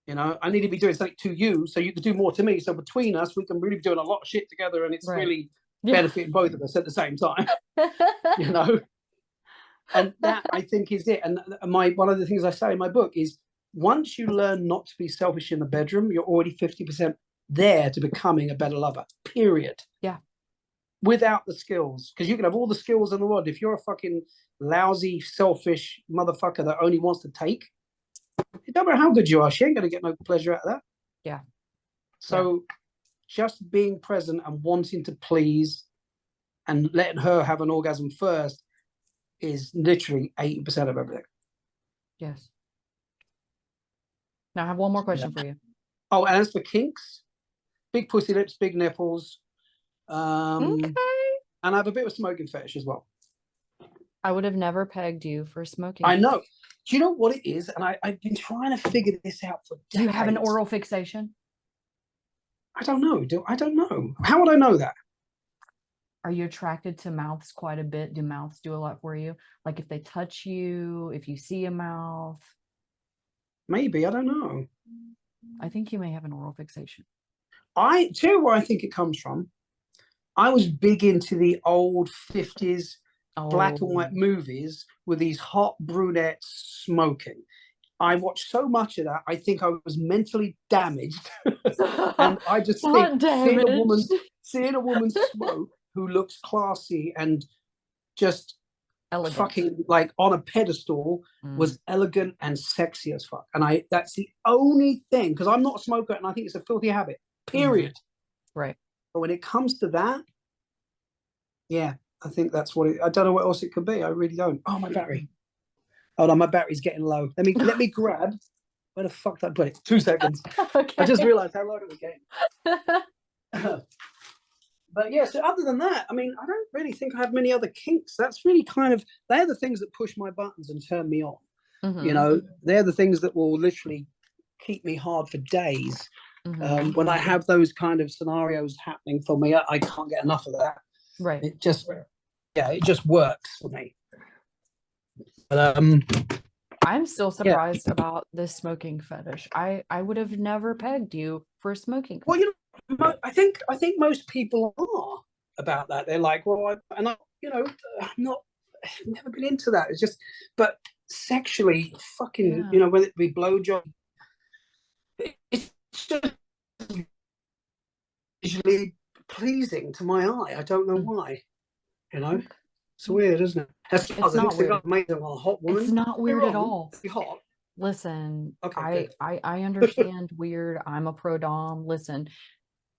Speaker 2: I need to be doing something to you so you can do more to me. So between us, we can really be doing a lot of shit together and it's really benefiting both of us at the same time. And that, I think, is it. And one of the things I say in my book is once you learn not to be selfish in the bedroom, you're already 50% there to becoming a better lover, period.
Speaker 1: Yeah.
Speaker 2: Without the skills. Because you can have all the skills in the world. If you're a fucking lousy, selfish motherfucker that only wants to take, it don't matter how good you are, she ain't going to get no pleasure out of that.
Speaker 1: Yeah.
Speaker 2: So just being present and wanting to please and letting her have an orgasm first is literally 80% of everything.
Speaker 1: Yes. Now I have one more question for you.
Speaker 2: Oh, and as for kinks, big pussy lips, big nipples.
Speaker 1: Okay.
Speaker 2: And I have a bit of a smoking fetish as well.
Speaker 1: I would have never pegged you for smoking.
Speaker 2: I know. Do you know what it is? And I've been trying to figure this out for decades.
Speaker 1: Do you have an oral fixation?
Speaker 2: I don't know. I don't know. How would I know that?
Speaker 1: Are you attracted to mouths quite a bit? Do mouths do a lot for you? Like if they touch you, if you see a mouth?
Speaker 2: Maybe. I don't know.
Speaker 1: I think you may have an oral fixation.
Speaker 2: Do you know where I think it comes from? I was big into the old 50s black and white movies with these hot brunettes smoking. I watched so much of that, I think I was mentally damaged. And I just think seeing a woman smoke who looks classy and just elegant, fucking like on a pedestal, was elegant and sexy as fuck. And that's the only thing, because I'm not a smoker and I think it's a filthy habit, period.
Speaker 1: Right.
Speaker 2: But when it comes to that, yeah, I think that's what I don't know what else it could be. I really don't. Oh, my battery. Hold on, my battery's getting low. Let me grab. Where the fuck did I put it? 2 seconds. Okay. I just realized how low it was getting. But yeah, so other than that, I mean, I don't really think I have many other kinks. That's really they're the things that push my buttons and turn me on. Mm-hmm. They're the things that will literally keep me hard for days. Mm-hmm. When I have those kind of scenarios happening for me, I can't get enough of that.
Speaker 1: Right.
Speaker 2: It just works for me. But
Speaker 1: I'm still surprised about this smoking fetish. I would have never pegged you for smoking.
Speaker 2: Well, I think most people are about that. They're like, well, I've never been into that. It's just, but sexually, fucking, whether it be blowjob, it's just visually pleasing to my eye. I don't know why. It's weird, isn't it?
Speaker 1: It's not weird.
Speaker 2: A hot woman.
Speaker 1: It's not weird at all.
Speaker 2: It's hot.
Speaker 1: Listen,
Speaker 2: okay,
Speaker 1: I understand weird. I'm a pro dom. Listen,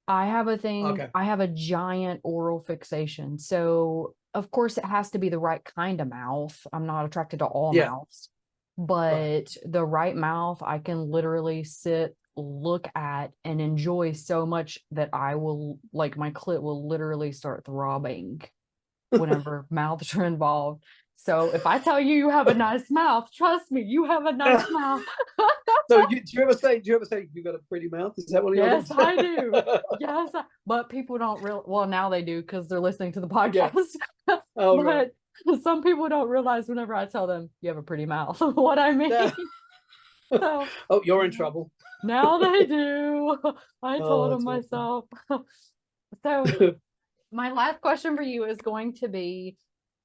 Speaker 1: I have a thing. Okay. I have a giant oral fixation. So of course it has to be the right kind of mouth. I'm not attracted to all mouths, but the right mouth I can literally sit, look at, and enjoy so much that I will, like, my clit will literally start throbbing whenever mouths are involved. So if I tell you you have a nice mouth, trust me, you have a nice mouth.
Speaker 2: So do you ever say you got a pretty mouth? Is that one of your
Speaker 1: Yes,
Speaker 2: things?
Speaker 1: I do. Yes, but people don't real well now they do because they're listening to the
Speaker 2: Yeah.
Speaker 1: podcast.
Speaker 2: Oh, right.
Speaker 1: But some people don't realize whenever I tell them you have a pretty mouth what I mean. So
Speaker 2: Oh, you're in trouble.
Speaker 1: now they do. I
Speaker 2: Oh,
Speaker 1: told them
Speaker 2: that's awesome.
Speaker 1: myself. So my last question for you is going to be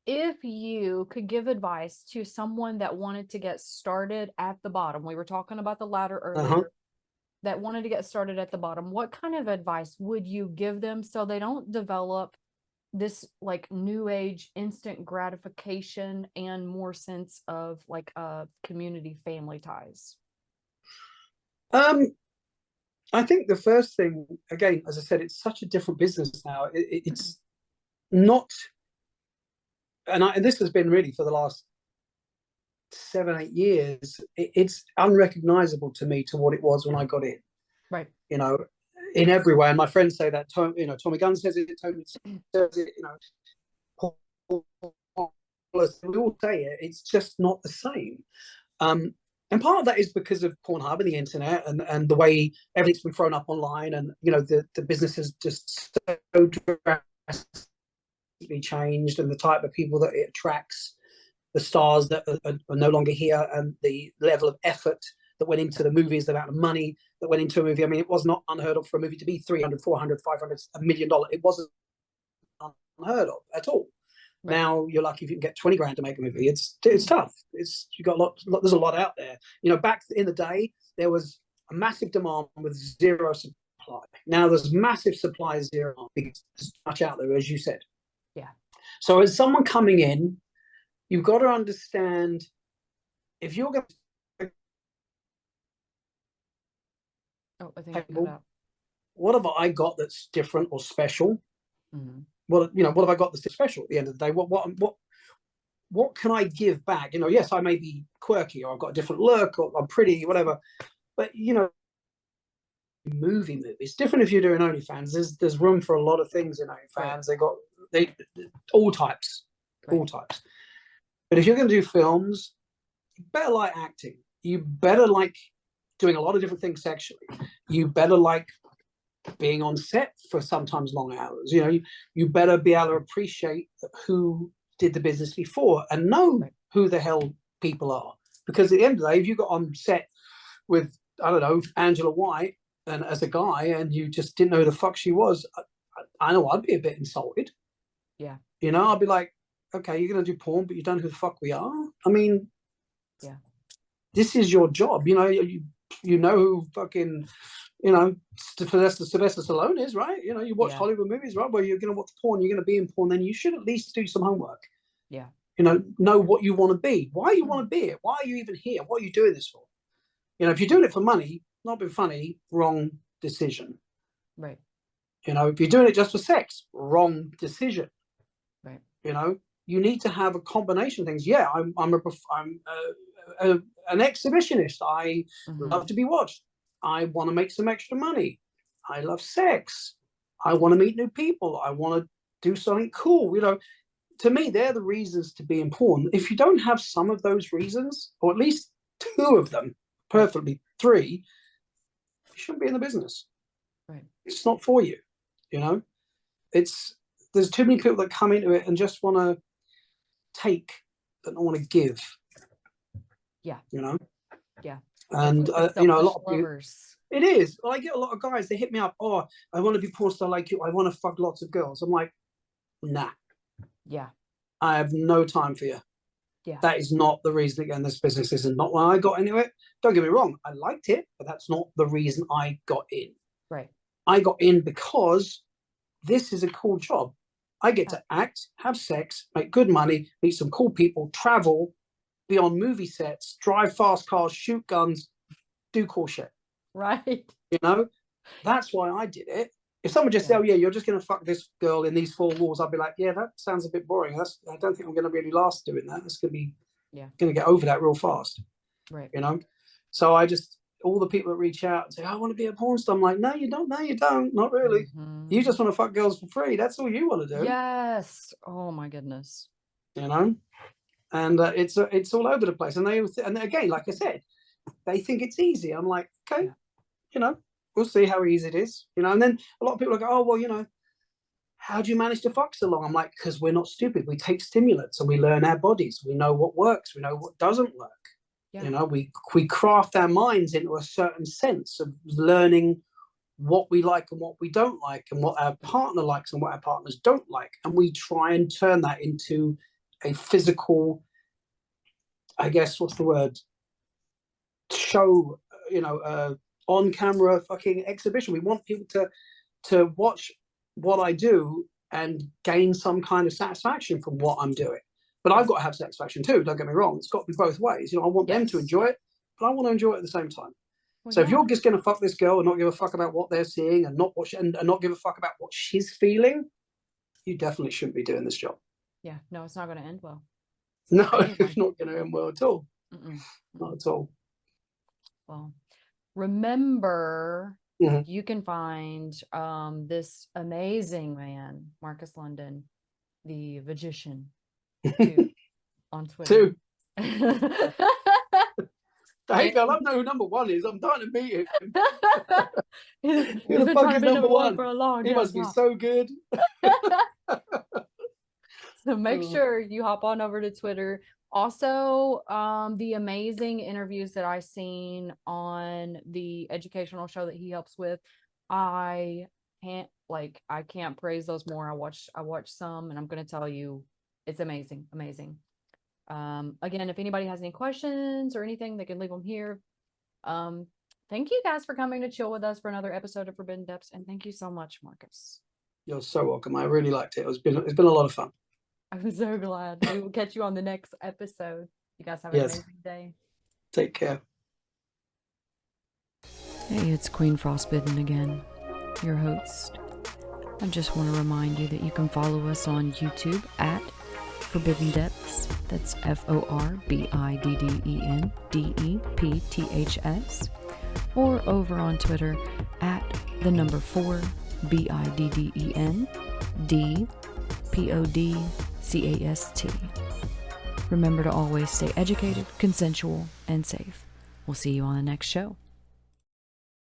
Speaker 1: if you could give advice to someone that wanted to get started at the bottom. We were talking about the ladder
Speaker 2: Uh-huh.
Speaker 1: earlier, that wanted to get started at the bottom. What kind of advice would you give them so they don't develop this like new age instant gratification and more sense of like community family ties?
Speaker 2: Um, I think the first thing, again, as I said, it's such a different business now. It's not, and this has been really for the last 7, 8 years. It's unrecognizable to me to what it was when I got in.
Speaker 1: Right.
Speaker 2: You know, in every way. And my friends say that. Tommy Gunn says it. Tony says it. We all say it. It's just not the same. And part of that is because of Pornhub and the internet and the way everything's been thrown up online, and the business has just so drastically changed, and the type of people that it attracts, the stars that are no longer here, and the level of effort that went into the movies, the amount of money that went into a movie. I mean, it was not unheard of for a movie to be 300, 400, 500, $1 million. It wasn't unheard of at all. Right. Now you're lucky if you can get 20 grand to make a movie. It's tough. You got there's a lot out there. Back in the day, there was a massive demand with zero supply. Now there's massive supply, zero because there's much out there, as you said.
Speaker 1: Yeah.
Speaker 2: So as someone coming in, you've got to understand if you're going to
Speaker 1: I think I cut out.
Speaker 2: What have I got that's different or special?
Speaker 1: Mm-hmm.
Speaker 2: What have I got that's special at the end of the day? What can I give back? Yes, I may be quirky, or I've got a different look, or I'm pretty, whatever. But movie it's different if you're doing OnlyFans. There's room for a lot of things in OnlyFans. Right. They all types, right. All types. But if you're going to do films, you better like acting. You better like doing a lot of different things sexually. You better like being on set for sometimes long hours. You better be able to appreciate who did the business before and know who the hell people are. Because at the end of the day, if you got on set with, I don't know, Angela White and as a guy and you just didn't know who the fuck she was, I know I'd be a bit insulted.
Speaker 1: Yeah.
Speaker 2: I'd be like, okay, you're going to do porn, but you don't know who the fuck we are? I mean,
Speaker 1: yeah,
Speaker 2: this is your job. You know who fucking, Sylvester Stallone is, right? You watch Hollywood movies, right? Where you're going to watch porn, you're going to be in porn, then you should at least do some homework.
Speaker 1: Yeah.
Speaker 2: Know what you want to be, why you want to be it, why are you even here, what are you doing this for? If you're doing it for money, not being funny, wrong decision. Right. If you're doing it just for sex, wrong decision. Right. You need to have a combination of things. Yeah, I'm an exhibitionist. I love to be watched. I want to make some extra money. I love sex. I want to meet new people. I want to do something cool. To me, they're the reasons to be important. If you don't have some of those reasons, or at least 2 of them, perfectly 3, you shouldn't be in the business. Right. It's not for you. There's too many people that come into it and just want to take, but don't want to give. Yeah. Yeah. And a lot of lovers. It is. Well, I get a lot of guys. They hit me up. Oh, I want to be porn star like you. I want to fuck lots of girls. I'm like, nah. Yeah. I have no time for you. Yeah. That is not the reason. Again, this business isn't not when I got into it. Don't get me wrong. I liked it, but that's not the reason I got in. Right. I got in because this is a cool job. I get to act, have sex, make good money, meet some cool people, travel, be on movie sets, drive fast cars, shoot guns, do cool shit. Right. That's why I did it. If someone just said, oh, yeah, you're just going to fuck this girl in these 4 walls, I'd be like, yeah, that sounds a bit boring. I don't think I'm going to really last doing that. It's going to be going to get over that real fast. Right. So all the people that reach out and say, I want to be a porn star. I'm like, no, you don't. No, you don't. Not really. Mm-hmm. You just want to fuck girls for free. That's all you want to do. Yes. Oh, my goodness. and it's all over the place. And and again, like I said, they think it's easy. I'm like, okay, we'll see how easy it is, And then a lot of people go, oh well, how do you manage to fuck so long? I'm like, because we're not stupid. We take stimulants and we learn our bodies. We know what works. We know what doesn't work. Yeah. We craft our minds into a certain sense of learning what we like and what we don't like, and what our partner likes and what our partners don't like. And we try and turn that into a physical, I guess, what's the word? Show, on camera fucking exhibition. We want people to watch what I do and gain some kind of satisfaction from what I'm doing. But I've got to have satisfaction too, don't get me wrong. It's got to be both ways. I want them to enjoy it, but I want to enjoy it at the same time. Well, so if you're just going to fuck this girl and not give a fuck about what they're seeing and not give a fuck about what she's feeling, you definitely shouldn't be doing this job.
Speaker 1: Yeah, no, it's not going to end well.
Speaker 2: No, it's not going to end well at all. Not at all.
Speaker 1: Well, remember, you can find this amazing man, Marcus London, the Vagician, on Twitter.
Speaker 2: I don't know who number one is. I'm dying to meet him.
Speaker 1: He's been trying to be number one for a long time.
Speaker 2: He must be so good.
Speaker 1: So make sure you hop on over to Twitter. Also, the amazing interviews that I've seen on the educational show that he helps with, I can't praise those more. I watched some, and I'm going to tell you, it's amazing. Again, if anybody has any questions or anything, they can leave them here. Thank you guys for coming to chill with us for another episode of Forbidden Depths, and thank you so much, Marcus.
Speaker 2: You're so welcome. I really liked it. It's been a lot of fun.
Speaker 1: I'm so glad. We will catch you on the next episode. You guys have an amazing day.
Speaker 2: Take care.
Speaker 1: Hey, it's Queen Frostbitten again, your host. I just want to remind you that you can follow us on YouTube at Forbidden Depths. That's FORBIDDENDEPTHS. Or over on Twitter at 4BIDDENDPODCAST. Remember to always stay educated, consensual, and safe. We'll see you on the next show.